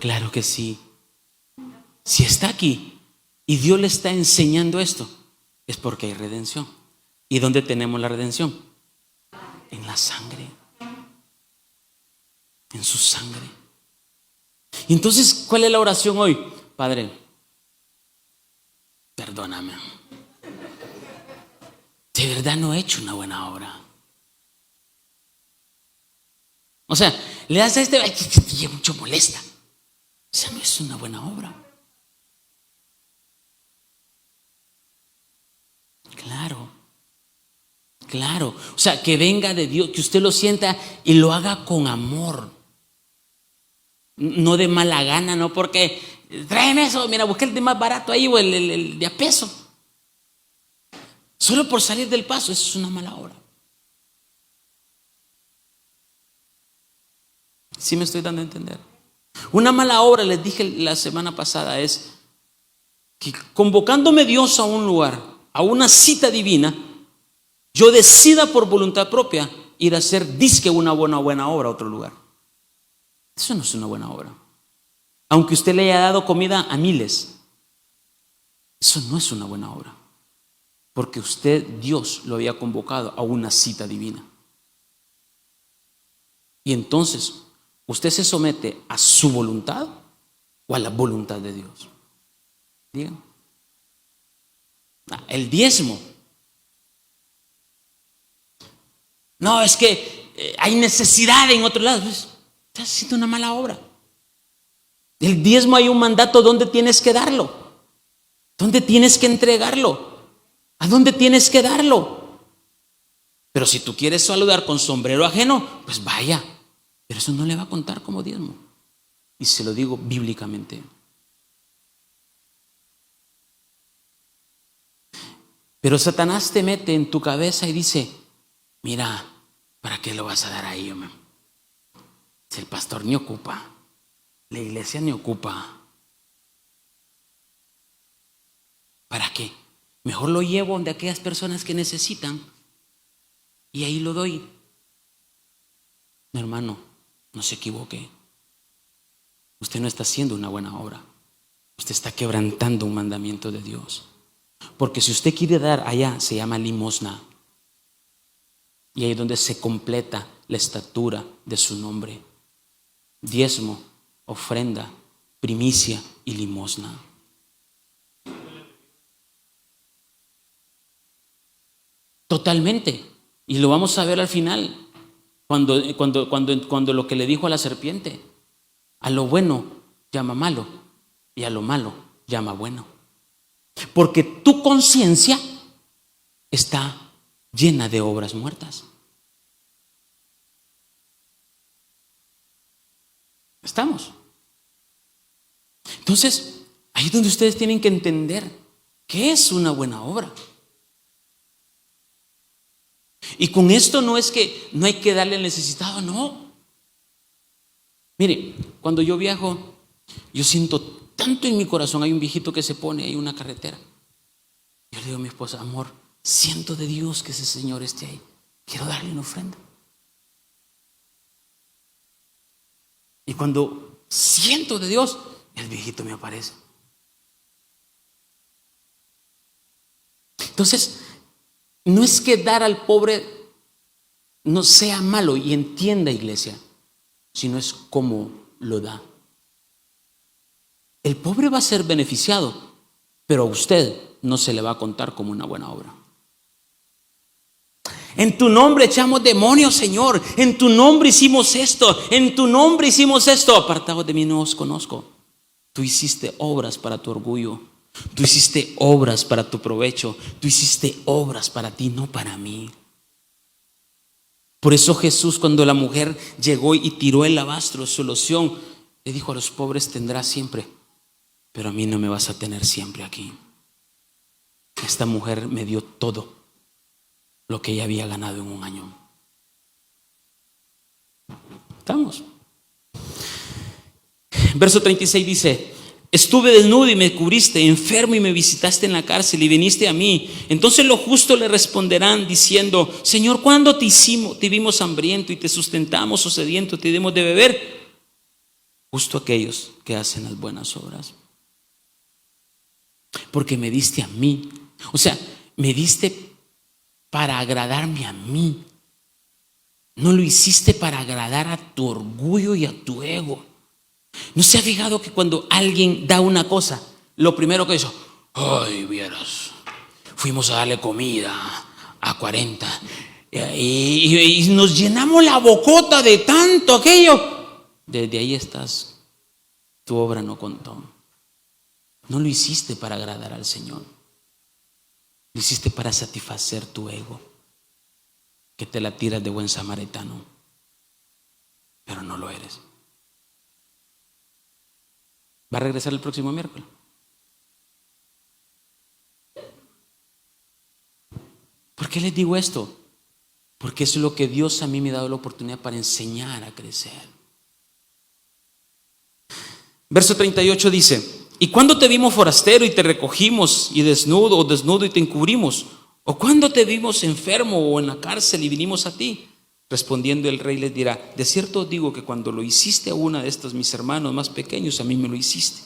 Claro que sí. Si está aquí y Dios le está enseñando esto, es porque hay redención. ¿Y dónde tenemos la redención? En la sangre. En su sangre. Y entonces, ¿cuál es la oración hoy? Padre, perdóname. De verdad no he hecho una buena obra. O sea, le das a este, que mucho molesta. Esa no es una buena obra. Claro, o sea, que venga de Dios, que usted lo sienta y lo haga con amor. No de mala gana, no porque tráeme eso, mira, busqué el de más barato ahí o el de a peso. Solo por salir del paso, eso es una mala obra. ¿Sí me estoy dando a entender? Una mala obra, les dije la semana pasada, es que convocándome Dios a un lugar, a una cita divina, yo decida por voluntad propia ir a hacer disque una buena obra a otro lugar. Eso no es una buena obra. Aunque usted le haya dado comida a miles, eso no es una buena obra. Porque usted, Dios, lo había convocado a una cita divina. Y entonces, ¿usted se somete a su voluntad o a la voluntad de Dios? Digan. El diezmo. No, es que hay necesidad en otro lado. Pues, estás haciendo una mala obra. El diezmo hay un mandato donde tienes que darlo, donde tienes que entregarlo, a dónde tienes que darlo. Pero si tú quieres saludar con sombrero ajeno, pues vaya, pero eso no le va a contar como diezmo. Y se lo digo bíblicamente. Pero Satanás te mete en tu cabeza y dice, mira, ¿para qué lo vas a dar ahí, hombre? Si el pastor ni ocupa, la iglesia ni ocupa, ¿para qué? Mejor lo llevo donde aquellas personas que necesitan y ahí lo doy. Mi hermano, no se equivoque. Usted no está haciendo una buena obra. Usted está quebrantando un mandamiento de Dios. Porque si usted quiere dar allá, se llama limosna. Y ahí es donde se completa la estatura de su nombre. Diezmo, ofrenda, primicia y limosna. Totalmente. Y lo vamos a ver al final. Cuando lo que le dijo a la serpiente, a lo bueno llama malo y a lo malo llama bueno. Porque tu conciencia está llena de obras muertas. ¿Estamos? Entonces, ahí es donde ustedes tienen que entender qué es una buena obra. Y con esto no es que no hay que darle al necesitado, no. Mire, cuando yo viajo, yo siento tanto en mi corazón. Hay un viejito que se pone ahí en una carretera. Yo le digo a mi esposa, amor, siento de Dios que ese señor esté ahí. Quiero darle una ofrenda. Y cuando siento de Dios, el viejito me aparece. Entonces, no es que dar al pobre no sea malo, y entienda, iglesia, sino es cómo lo da. El pobre va a ser beneficiado, pero a usted no se le va a contar como una buena obra. En tu nombre echamos demonios, Señor. En tu nombre hicimos esto. En tu nombre hicimos esto. Apartados de mí, no os conozco. Tú hiciste obras para tu orgullo. Tú hiciste obras para tu provecho. Tú hiciste obras para ti, no para mí. Por eso Jesús, cuando la mujer llegó y tiró el alabastro, su loción, le dijo, a los pobres tendrás siempre, pero a mí no me vas a tener siempre aquí. Esta mujer me dio todo lo que ella había ganado en un año. ¿Estamos? Verso 36 dice, estuve desnudo y me cubriste, enfermo y me visitaste en la cárcel y viniste a mí. Entonces los justos le responderán diciendo, Señor, ¿cuándo te vimos hambriento y te sustentamos o sediento, te dimos de beber? Justo aquellos que hacen las buenas obras. Porque me diste a mí. O sea, me diste para agradarme a mí. No lo hiciste para agradar a tu orgullo y a tu ego. ¿No se ha fijado que cuando alguien da una cosa, lo primero que dice, ay, vieras, fuimos a darle comida a 40 y nos llenamos la bocota de tanto aquello? Desde ahí estás, tu obra no contó. No lo hiciste para agradar al Señor. Lo hiciste para satisfacer tu ego. que te la tiras de buen samaritano, pero no lo eres. ¿Va a regresar el próximo miércoles? ¿Por qué les digo esto? Porque es lo que Dios a mí me ha dado la oportunidad para enseñar a crecer. Verso 38 dice: ¿y cuándo te vimos forastero y te recogimos, y desnudo o desnudo y te encubrimos? ¿O cuándo te vimos enfermo o en la cárcel y vinimos a ti? Respondiendo el rey les dirá: de cierto os digo que cuando lo hiciste a una de estos mis hermanos más pequeños, a mí me lo hiciste.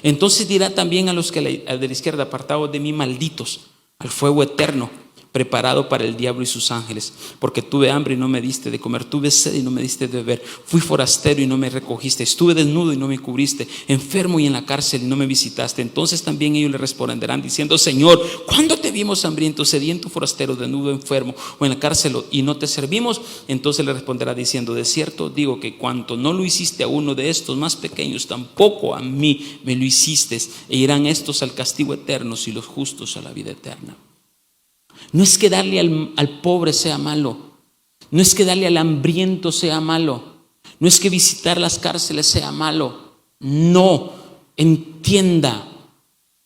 Entonces dirá también a los que de la izquierda: apartados de mí, malditos, al fuego eterno, preparado para el diablo y sus ángeles. Porque tuve hambre y no me diste de comer, tuve sed y no me diste de beber, fui forastero y no me recogiste, estuve desnudo y no me cubriste, enfermo y en la cárcel y no me visitaste. Entonces también ellos le responderán diciendo: Señor, ¿cuándo te vimos hambriento, sediento, forastero, desnudo, enfermo o en la cárcel y no te servimos? Entonces le responderá diciendo: de cierto digo que cuanto no lo hiciste a uno de estos más pequeños, tampoco a mí me lo hiciste. E irán estos al castigo eterno y los justos a la vida eterna. No es que darle al pobre sea malo, no es que darle al hambriento sea malo, no es que visitar las cárceles sea malo. No, entienda,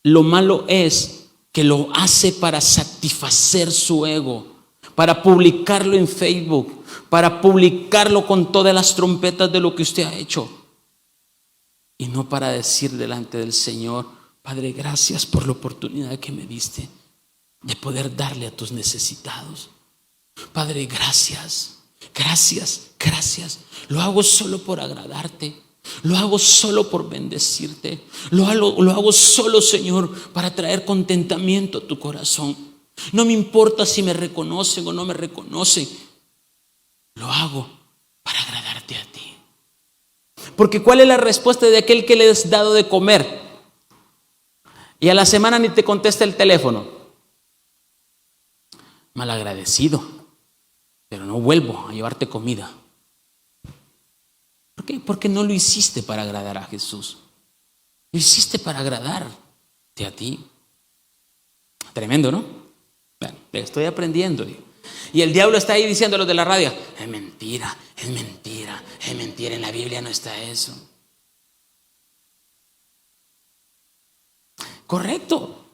lo malo es que lo hace para satisfacer su ego, para publicarlo en Facebook, para publicarlo con todas las trompetas de lo que usted ha hecho, y no para decir delante del Señor: Padre, gracias por la oportunidad que me diste de poder darle a tus necesitados. Padre, gracias, gracias, gracias. Lo hago solo por agradarte, lo hago solo por bendecirte, lo hago solo, Señor, para traer contentamiento a tu corazón. No me importa si me reconocen o no me reconocen, lo hago para agradarte a ti. Porque ¿cuál es la respuesta de aquel que le has dado de comer y a la semana ni te contesta el teléfono? Malagradecido, pero no vuelvo a llevarte comida. ¿Por qué? Porque no lo hiciste para agradar a Jesús, lo hiciste para agradarte a ti. Tremendo, ¿no? Bueno, estoy aprendiendo. Y el diablo está ahí diciendo a los de la radio: es mentira, es mentira, es mentira, en la Biblia no está eso. Correcto,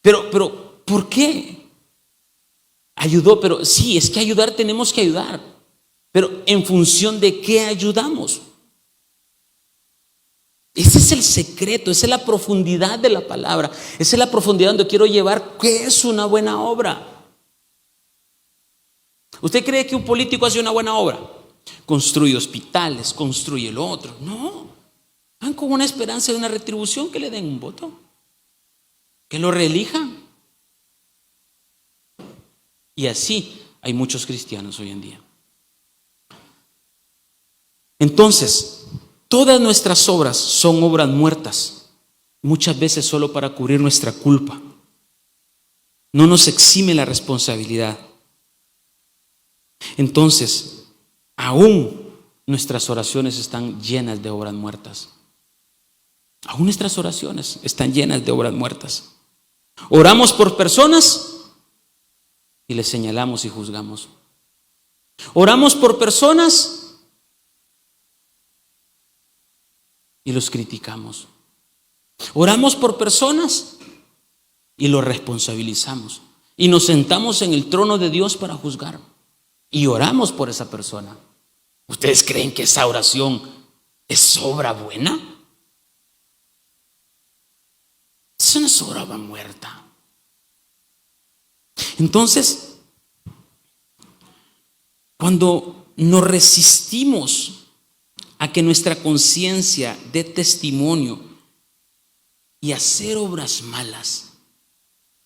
pero ¿por qué? Ayudó, pero sí, es que ayudar tenemos que ayudar, pero ¿en función de qué ayudamos? Ese es el secreto, esa es la profundidad de la palabra, esa es la profundidad donde quiero llevar qué es una buena obra. ¿Usted cree que un político hace una buena obra? Construye hospitales, construye lo otro. No, van con una esperanza de una retribución, que le den un voto, que lo reelijan. Y así hay muchos cristianos hoy en día. Entonces, todas nuestras obras son obras muertas, muchas veces solo para cubrir nuestra culpa. No nos exime la responsabilidad. Entonces, aún nuestras oraciones están llenas de obras muertas. Aún nuestras oraciones están llenas de obras muertas. Oramos por personas y les señalamos y juzgamos. Oramos por personas y los criticamos. Oramos por personas y los responsabilizamos. Y nos sentamos en el trono de Dios para juzgar. Y oramos por esa persona. ¿Ustedes creen que esa oración es obra buena? Eso no es obra muerta. Entonces, cuando nos resistimos a que nuestra conciencia dé testimonio y hacer obras malas,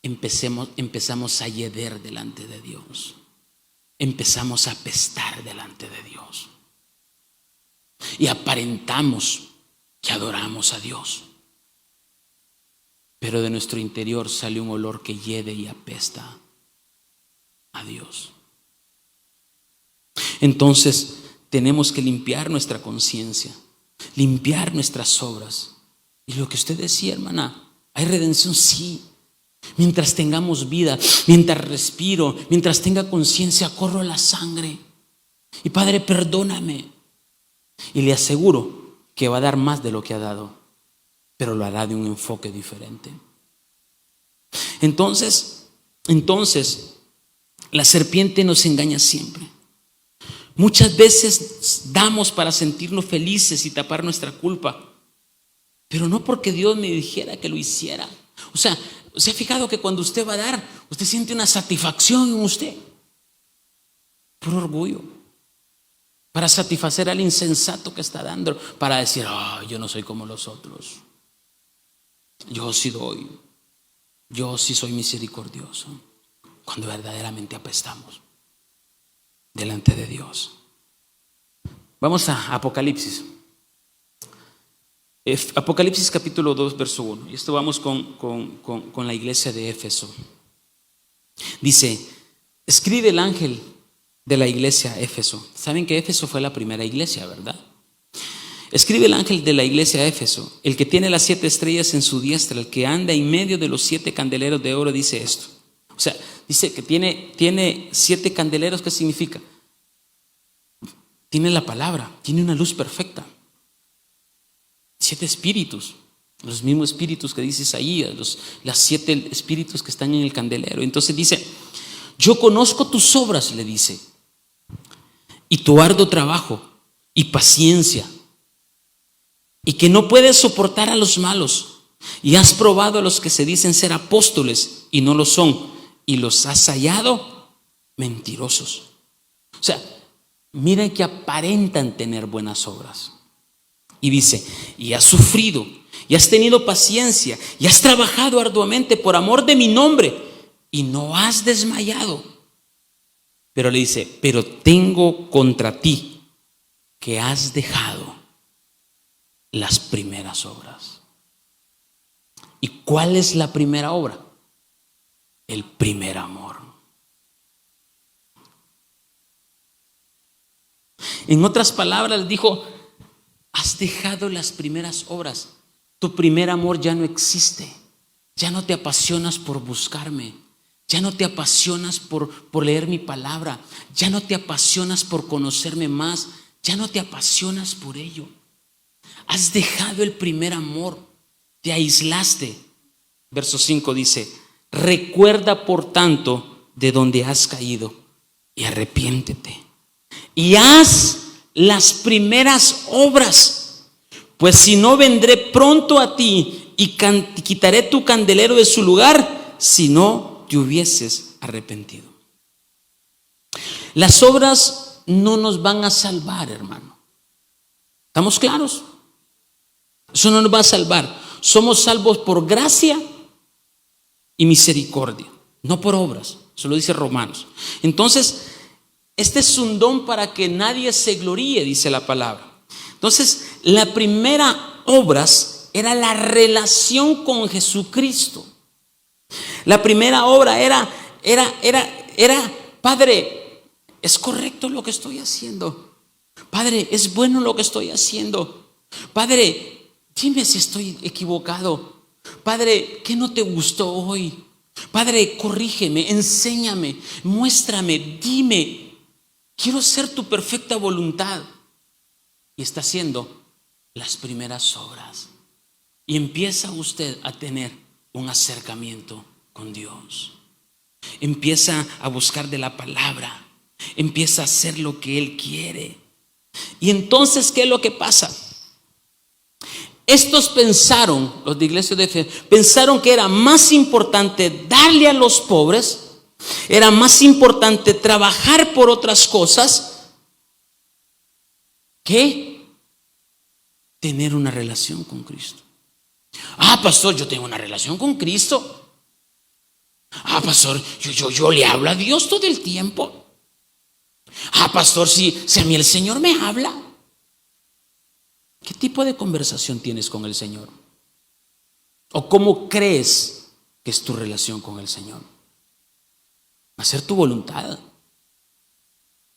empezamos a hieder delante de Dios, empezamos a apestar delante de Dios y aparentamos que adoramos a Dios, pero de nuestro interior sale un olor que hiede y apesta a Dios. Entonces tenemos que limpiar nuestra conciencia, limpiar nuestras obras. Y lo que usted decía, hermana, ¿hay redención? Sí, Mientras tengamos vida, mientras respiro, mientras tenga conciencia, corro la sangre. Y Padre, perdóname. Y le aseguro que va a dar más de lo que ha dado, pero lo hará de un enfoque diferente. Entonces, la serpiente nos engaña siempre. Muchas veces damos para sentirnos felices y tapar nuestra culpa, pero no porque Dios me dijera que lo hiciera. O sea, ¿se ha fijado que cuando usted va a dar, usted siente una satisfacción en usted? Por orgullo, para satisfacer al insensato que está dando, para decir, yo no soy como los otros, yo sí doy, yo sí soy misericordioso, cuando verdaderamente apestamos delante de Dios. Vamos a Apocalipsis. Apocalipsis capítulo 2, verso 1. Y esto vamos con la iglesia de Éfeso. Dice, escribe el ángel de la iglesia Éfeso. Saben que Éfeso fue la primera iglesia, ¿verdad? Escribe el ángel de la iglesia Éfeso, el que tiene las 7 estrellas en su diestra, el que anda en medio de los 7 candeleros de oro, dice esto. O sea, dice que tiene 7 candeleros. ¿Qué significa? Tiene la palabra, tiene una luz perfecta. 7 espíritus, los mismos espíritus que dice Isaías, las 7 espíritus que están en el candelero. Entonces dice, yo conozco tus obras, le dice, y tu arduo trabajo y paciencia, y que no puedes soportar a los malos, y has probado a los que se dicen ser apóstoles y no lo son, y los has hallado mentirosos. O sea, miren que aparentan tener buenas obras. Y dice, y has sufrido, y has tenido paciencia, y has trabajado arduamente por amor de mi nombre, y no has desmayado. Pero le dice, pero tengo contra ti que has dejado las primeras obras. ¿Y cuál es la primera obra? El primer amor. En otras palabras, dijo, has dejado las primeras obras. Tu primer amor ya no existe. Ya no te apasionas por buscarme. Ya no te apasionas por leer mi palabra. Ya no te apasionas por conocerme más. Ya no te apasionas por ello. Has dejado el primer amor. Te aislaste. Verso 5 dice, recuerda por tanto de donde has caído y arrepiéntete. Y haz las primeras obras, pues si no, vendré pronto a ti y quitaré tu candelero de su lugar si no te hubieses arrepentido. Las obras no nos van a salvar, hermano. ¿Estamos claros? Eso no nos va a salvar. Somos salvos por gracia y misericordia, no por obras. Eso lo dice Romanos. Entonces, este es un don para que nadie se gloríe, dice la palabra. Entonces, la primera obras era la relación con Jesucristo. La primera obra era, Padre, ¿es correcto lo que estoy haciendo? Padre, ¿es bueno lo que estoy haciendo? Padre, dime si estoy equivocado. Padre, ¿qué no te gustó hoy? Padre, corrígeme, enséñame, muéstrame, dime. Quiero ser tu perfecta voluntad. Y está haciendo las primeras obras. Y empieza usted a tener un acercamiento con Dios. Empieza a buscar de la palabra. Empieza a hacer lo que Él quiere. Y entonces, ¿qué es lo que pasa? Estos pensaron, los de iglesia de fe, pensaron que era más importante darle a los pobres. Era más importante trabajar por otras cosas que tener una relación con Cristo. Pastor, yo tengo una relación con Cristo. Pastor, yo le hablo a Dios todo el tiempo. Pastor, si a mí el Señor me habla. ¿Qué tipo de conversación tienes con el Señor? ¿O cómo crees que es tu relación con el Señor? Hacer tu voluntad,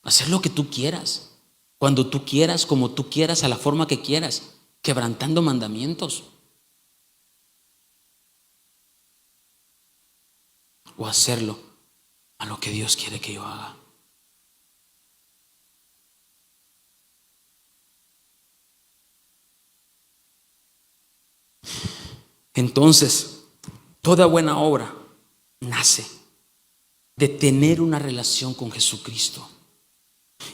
hacer lo que tú quieras, cuando tú quieras, como tú quieras, a la forma que quieras, quebrantando mandamientos. o hacerlo a lo que Dios quiere que yo haga. Entonces, toda buena obra nace de tener una relación con Jesucristo.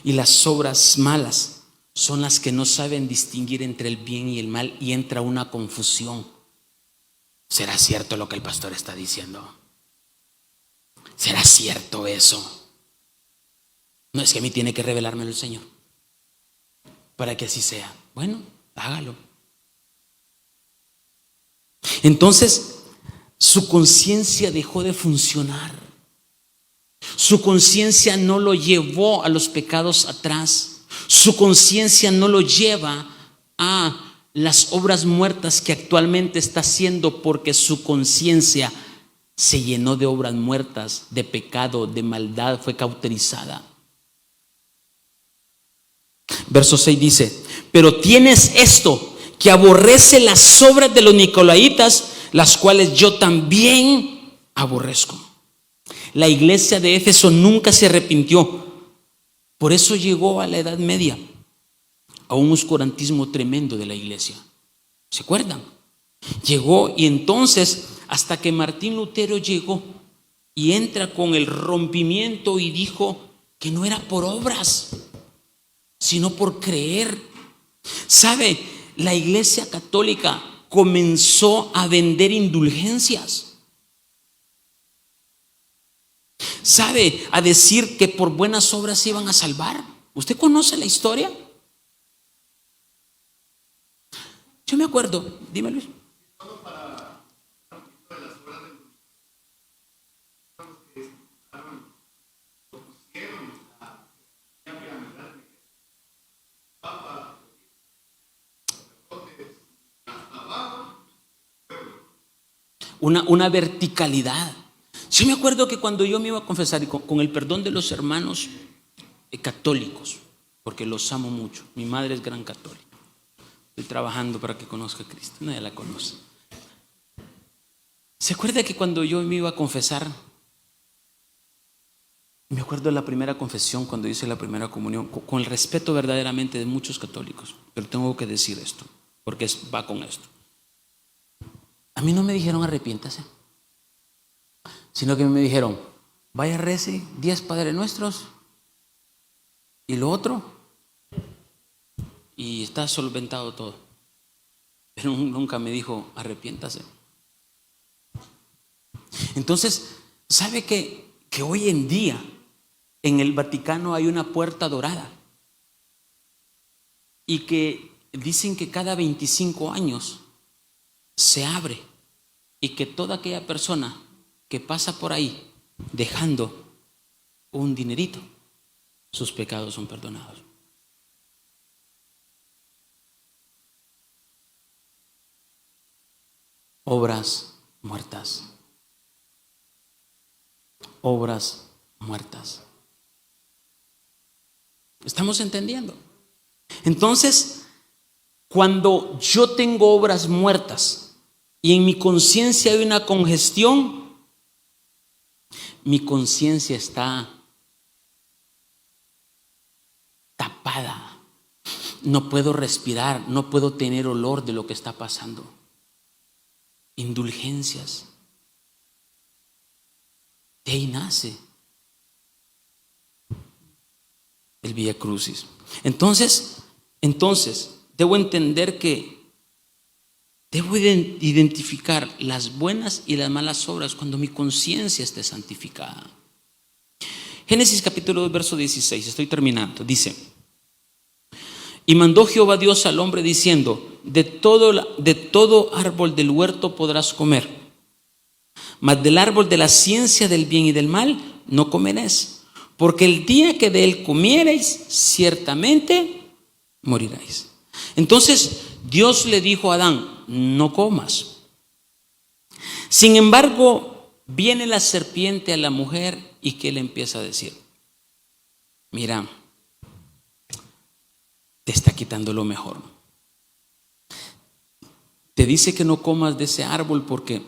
Y las obras malas son las que no saben distinguir entre el bien y el mal, y entra una confusión. ¿Será cierto lo que el pastor está diciendo? ¿Será cierto eso? No, es que a mí tiene que revelármelo el Señor para que así sea. Bueno, hágalo. Entonces, su conciencia dejó de funcionar. Su conciencia no lo llevó a los pecados atrás. Su conciencia no lo lleva a las obras muertas que actualmente está haciendo, porque su conciencia se llenó de obras muertas, de pecado, de maldad, fue cauterizada. Verso 6 dice: pero tienes esto, que aborrece las obras de los nicolaitas, las cuales yo también aborrezco. La iglesia de Éfeso nunca se arrepintió. Por eso llegó a la Edad Media, a un oscurantismo tremendo de la iglesia. ¿Se acuerdan? Llegó, y entonces hasta que Martín Lutero llegó y entra con el rompimiento y dijo que no era por obras, sino por creer. ¿Sabe? La iglesia católica comenzó a vender indulgencias. ¿Sabe? A decir que por buenas obras se iban a salvar. ¿Usted conoce la historia? Yo me acuerdo, dime Luis. Una verticalidad. Yo me acuerdo que cuando yo me iba a confesar, y con el perdón de los hermanos católicos, porque los amo mucho, mi madre es gran católica, estoy trabajando para que conozca a Cristo, nadie la conoce. ¿Se acuerda que cuando yo me iba a confesar, me acuerdo de la primera confesión, cuando hice la primera comunión, con el respeto verdaderamente de muchos católicos, pero tengo que decir esto, porque va con esto. A mí no me dijeron arrepiéntase, sino que me dijeron: vaya, rece 10 Padres Nuestros y lo otro, y está solventado todo. Pero nunca me dijo arrepiéntase. Entonces, ¿sabe que hoy en día en el Vaticano hay una puerta dorada? Y que dicen que cada 25 años se abre, y que toda aquella persona que pasa por ahí dejando un dinerito, sus pecados son perdonados. Obras muertas. Obras muertas. ¿Estamos entendiendo? Entonces, cuando yo tengo obras muertas y en mi conciencia hay una congestión, mi conciencia está tapada. No puedo respirar, no puedo tener olor de lo que está pasando. Indulgencias. De ahí nace el Vía Crucis. Entonces, debo entender que debo identificar las buenas y las malas obras cuando mi conciencia esté santificada. Génesis capítulo 2, verso 16, estoy terminando. Dice: y mandó Jehová Dios al hombre diciendo: de todo árbol del huerto podrás comer, mas del árbol de la ciencia del bien y del mal no comeréis, porque el día que de él comiereis, ciertamente moriréis. Entonces Dios le dijo a Adán: no comas. Sin embargo, viene la serpiente a la mujer, y ¿qué le empieza a decir? Mira, te está quitando lo mejor. Te dice que no comas de ese árbol porque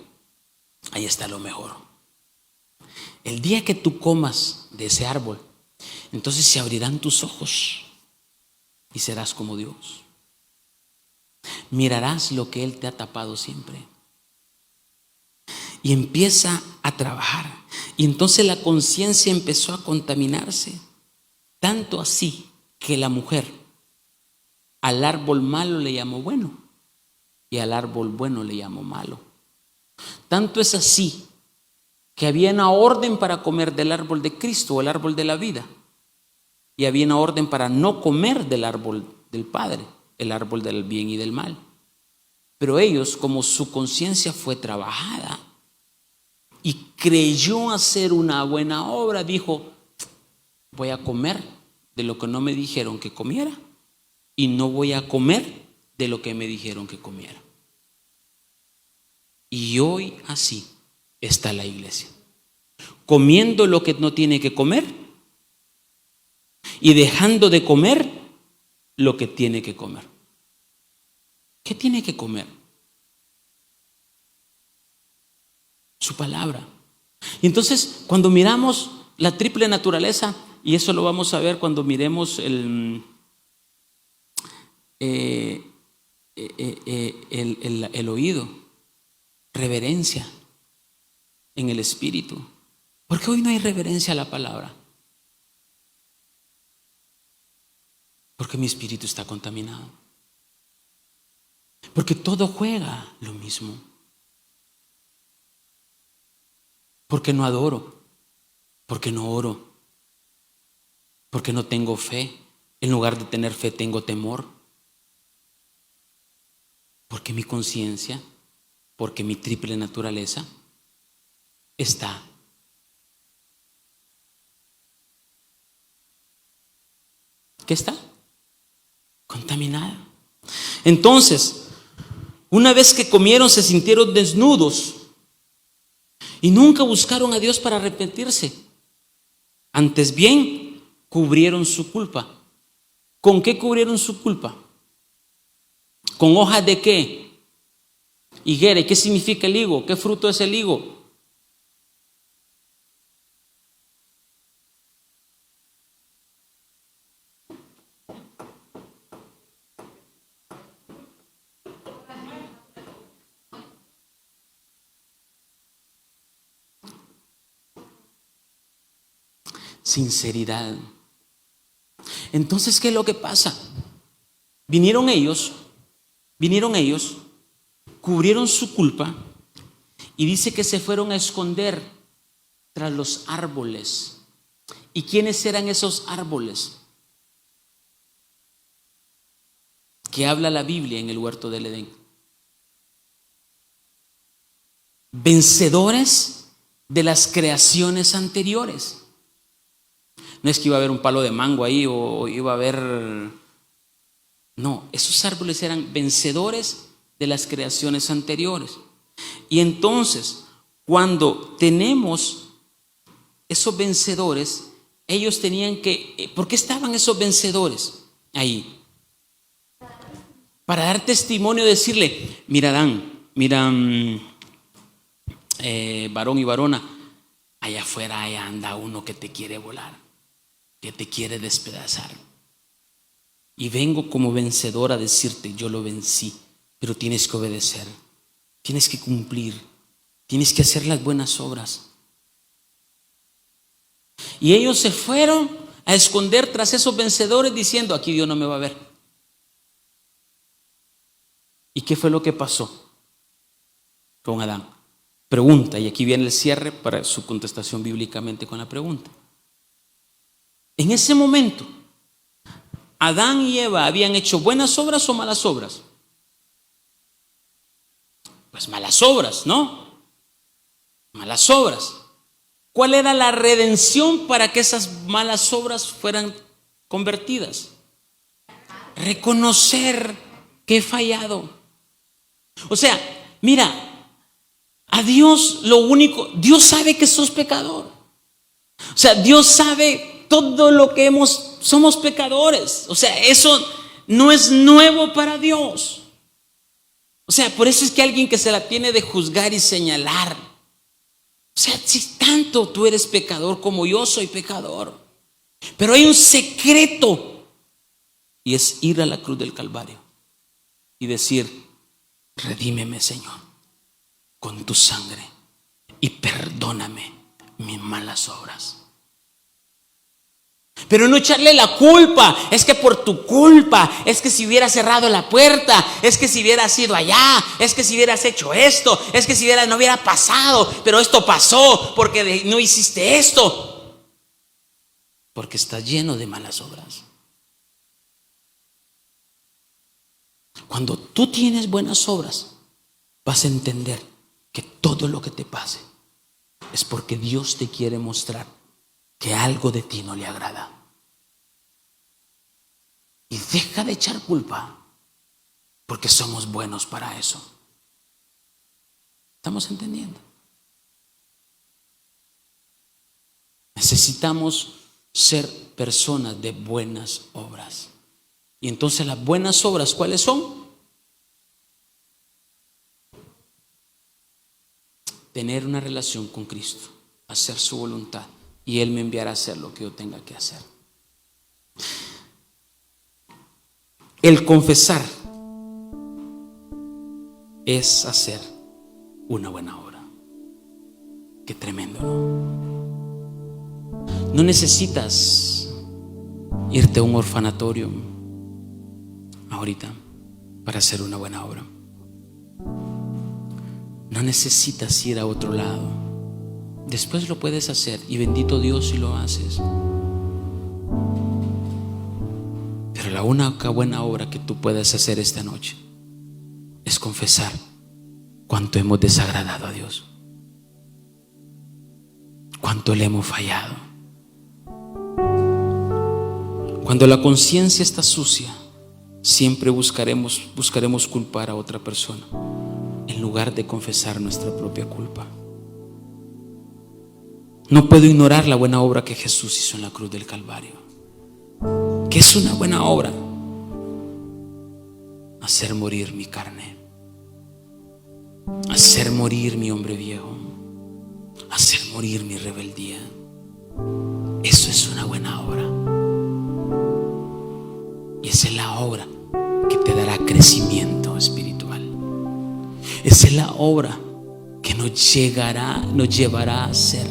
ahí está lo mejor. el día que tú comas de ese árbol, entonces se abrirán tus ojos y serás como Dios. Mirarás lo que Él te ha tapado siempre. Y empieza a trabajar. Y entonces la conciencia empezó a contaminarse. Tanto así que la mujer al árbol malo le llamó bueno y al árbol bueno le llamó malo. Tanto es así que había una orden para comer del árbol de Cristo o el árbol de la vida. Y había una orden para no comer del árbol del Padre, el árbol del bien y del mal. Pero ellos, como su conciencia fue trabajada y creyó hacer una buena obra, dijo: voy a comer de lo que no me dijeron que comiera y no voy a comer de lo que me dijeron que comiera. Y hoy así está la iglesia, comiendo lo que no tiene que comer y dejando de comer lo que tiene que comer. ¿Qué tiene que comer? Su palabra. Y entonces, cuando miramos la triple naturaleza, y eso lo vamos a ver cuando miremos el oído, reverencia en el espíritu. Porque hoy no hay reverencia a la palabra. Porque mi espíritu está contaminado. Porque todo juega lo mismo. Porque no adoro. Porque no oro. Porque no tengo fe. En lugar de tener fe tengo temor. Porque mi conciencia, porque mi triple naturaleza está. ¿Qué está? Contaminada. Entonces, una vez que comieron, se sintieron desnudos y nunca buscaron a Dios para arrepentirse. Antes bien, cubrieron su culpa. ¿Con qué cubrieron su culpa? ¿Con hojas de qué? Higuera. ¿Y qué significa el higo? ¿Qué fruto es el higo? Sinceridad. Entonces, ¿qué es lo que pasa? Vinieron ellos, cubrieron su culpa y dice que se fueron a esconder tras los árboles. ¿Y quiénes eran esos árboles que habla la Biblia en el huerto del Edén? Vencedores de las creaciones anteriores. No es que iba a haber un palo de mango ahí o iba a haber... No, esos árboles eran vencedores de las creaciones anteriores. Y entonces, cuando tenemos esos vencedores, ellos tenían que... ¿Por qué estaban esos vencedores ahí? Para dar testimonio, decirle: mira Adán, mira varón y varona, allá afuera allá anda uno que te quiere volar, que te quiere despedazar. Y vengo como vencedor a decirte: yo lo vencí, pero tienes que obedecer, tienes que cumplir, tienes que hacer las buenas obras. Y ellos se fueron a esconder tras esos vencedores diciendo: aquí Dios no me va a ver. ¿Y qué fue lo que pasó con Adán? Pregunta, y aquí viene el cierre para su contestación bíblicamente con la pregunta. En ese momento, ¿Adán y Eva habían hecho buenas obras o malas obras? Pues malas obras, ¿no? Malas obras. ¿Cuál era la redención para que esas malas obras fueran convertidas? Reconocer que he fallado. O sea, mira, a Dios lo único, Dios sabe que sos pecador. O sea, Dios sabe todo lo que somos pecadores. O sea, eso no es nuevo para Dios. O sea, por eso es que alguien que se la tiene de juzgar y señalar, O sea, si tanto tú eres pecador como yo soy pecador. Pero hay un secreto, y es ir a la cruz del Calvario y decir: redímeme, Señor, con tu sangre, y perdóname mis malas obras. Pero no echarle la culpa. Es que por tu culpa, es que si hubiera cerrado la puerta, es que si hubieras ido allá, es que si hubieras hecho esto, es que si no hubiera pasado, pero esto pasó porque no hiciste esto. Porque estás lleno de malas obras. Cuando tú tienes buenas obras, vas a entender que todo lo que te pase es porque Dios te quiere mostrar que algo de ti no le agrada. Y deja de echar culpa, porque somos buenos para eso. ¿Estamos entendiendo? Necesitamos ser personas de buenas obras. Y entonces las buenas obras, ¿cuáles son? Tener una relación con Cristo, hacer su voluntad, y Él me enviará a hacer lo que yo tenga que hacer. El confesar es hacer una buena obra. Qué tremendo, ¿no? No necesitas irte a un orfanatorio ahorita para hacer una buena obra. No necesitas ir a otro lado. Después lo puedes hacer, y bendito Dios si lo haces. Pero la única buena obra que tú puedes hacer esta noche es confesar cuánto hemos desagradado a Dios, cuánto le hemos fallado. Cuando la conciencia está sucia, siempre buscaremos culpar a otra persona en lugar de confesar nuestra propia culpa. No puedo ignorar la buena obra que Jesús hizo en la cruz del Calvario. ¿Qué es una buena obra? Hacer morir mi carne, hacer morir mi hombre viejo, hacer morir mi rebeldía. Eso es una buena obra. Y esa es la obra que te dará crecimiento espiritual. Esa es la obra que nos llevará a ser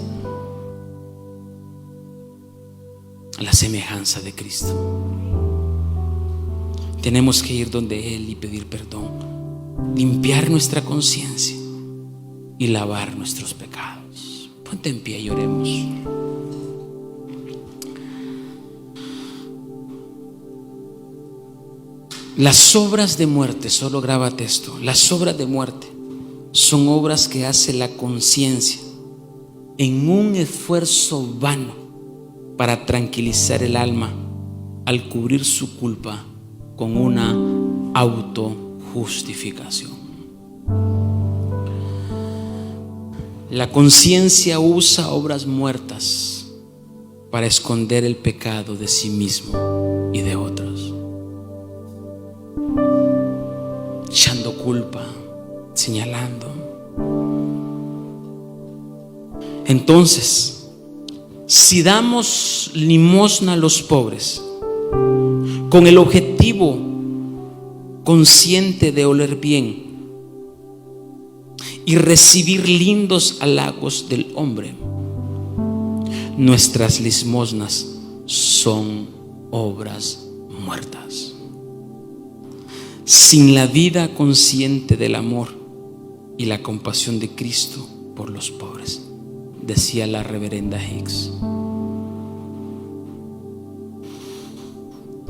a la semejanza de Cristo. Tenemos que ir donde Él y pedir perdón, limpiar nuestra conciencia y lavar nuestros pecados. Ponte en pie y oremos. Las obras de muerte, solo grábate esto, las obras de muerte son obras que hace la conciencia en un esfuerzo vano para tranquilizar el alma al cubrir su culpa con una autojustificación. La conciencia usa obras muertas para esconder el pecado de sí mismo y de otros, echando culpa, señalando. Entonces, si damos limosna a los pobres con el objetivo consciente de oler bien y recibir lindos halagos del hombre, nuestras limosnas son obras muertas. Sin la vida consciente del amor y la compasión de Cristo por los pobres, decía la reverenda Hicks.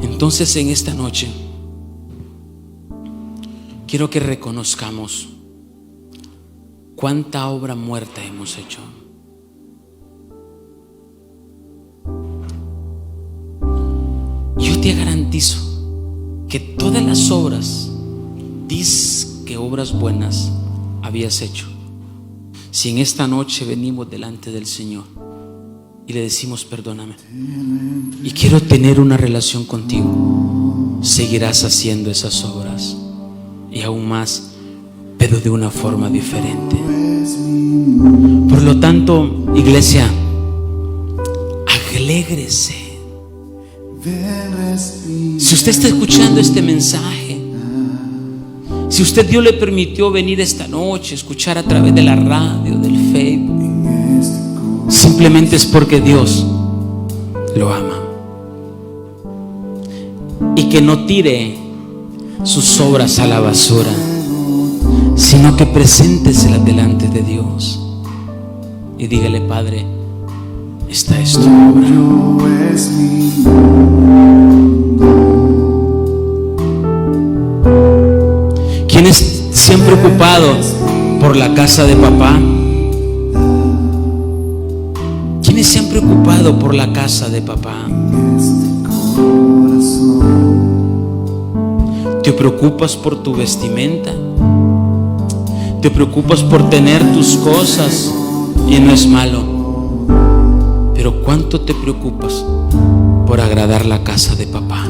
Entonces, en esta noche quiero que reconozcamos cuánta obra muerta hemos hecho. Yo te garantizo que todas las obras, que obras buenas habías hecho, si en esta noche venimos delante del Señor y le decimos: perdóname y quiero tener una relación contigo, seguirás haciendo esas obras y aún más, pero de una forma diferente. Por lo tanto, iglesia, alégrese. Si usted está escuchando este mensaje, si usted Dios le permitió venir esta noche, escuchar a través de la radio, del Facebook, simplemente es porque Dios lo ama. Y que no tire sus obras a la basura, sino que presénteselas delante de Dios y dígale: Padre, esta es tu obra. ¿Quiénes se han preocupado por la casa de papá? ¿Quiénes se han preocupado por la casa de papá? ¿Te preocupas por tu vestimenta? ¿Te preocupas por tener tus cosas? Y no es malo, pero ¿cuánto te preocupas por agradar la casa de papá?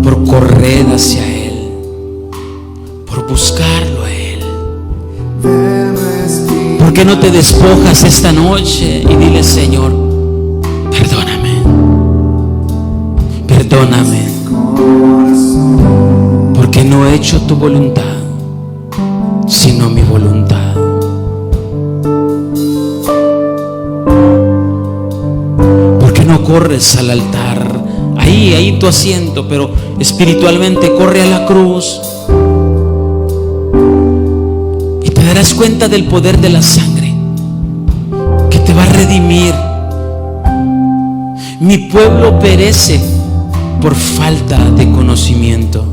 Por correr hacia Él, por buscarlo a Él. ¿Por qué no te despojas esta noche y dile: Señor, perdóname, perdóname, porque no he hecho tu voluntad, sino mi voluntad? ¿Por qué no corres al altar? Ahí tu asiento, pero espiritualmente corre a la cruz y te darás cuenta del poder de la sangre que te va a redimir. Mi pueblo perece por falta de conocimiento.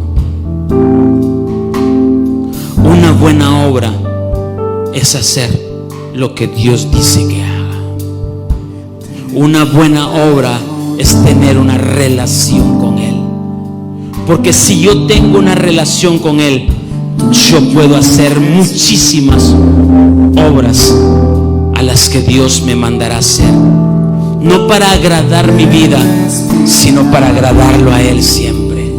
Una buena obra es hacer lo que Dios dice que haga. Una buena obra es tener una relación con Él, porque si yo tengo una relación con Él, yo puedo hacer muchísimas obras a las que Dios me mandará hacer, no para agradar mi vida, sino para agradarlo a Él siempre,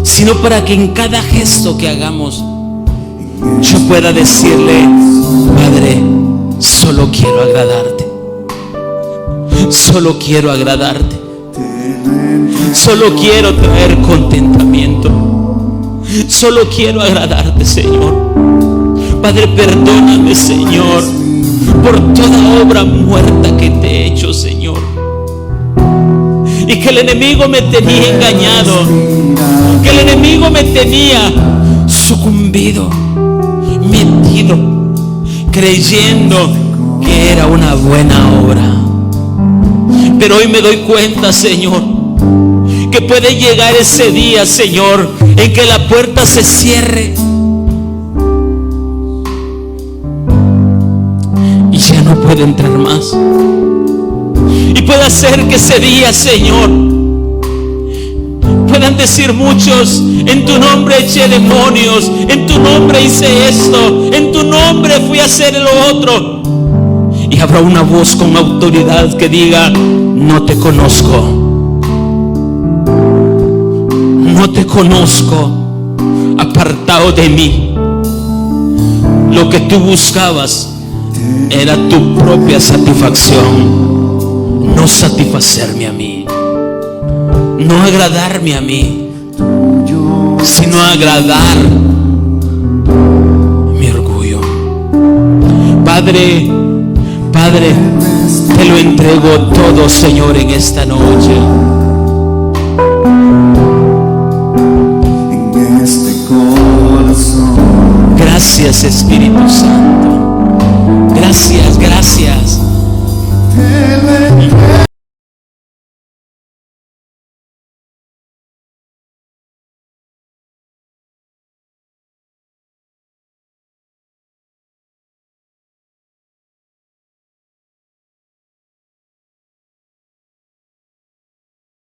sino para que en cada gesto que hagamos yo pueda decirle: Padre, solo quiero agradarte. Solo quiero agradarte. Solo quiero traer contentamiento. Solo quiero agradarte, Señor. Padre, perdóname, Señor, por toda obra muerta que te he hecho, Señor. Y que el enemigo me tenía engañado, que el enemigo me tenía sucumbido, metido, creyendo que era una buena obra. Pero hoy me doy cuenta, Señor, que puede llegar ese día, Señor, en que la puerta se cierre y ya no puede entrar más. Y puede ser que ese día, Señor, puedan decir muchos: en tu nombre eché demonios, en tu nombre hice esto, en tu nombre fui a hacer lo otro. Y habrá una voz con autoridad que diga: no te conozco, no te conozco, apartado de mí. Lo que tú buscabas era tu propia satisfacción, no satisfacerme a mí, no agradarme a mí, sino agradar mi orgullo. Padre, te lo entrego todo, Señor, en esta noche. Gracias, Espíritu Santo.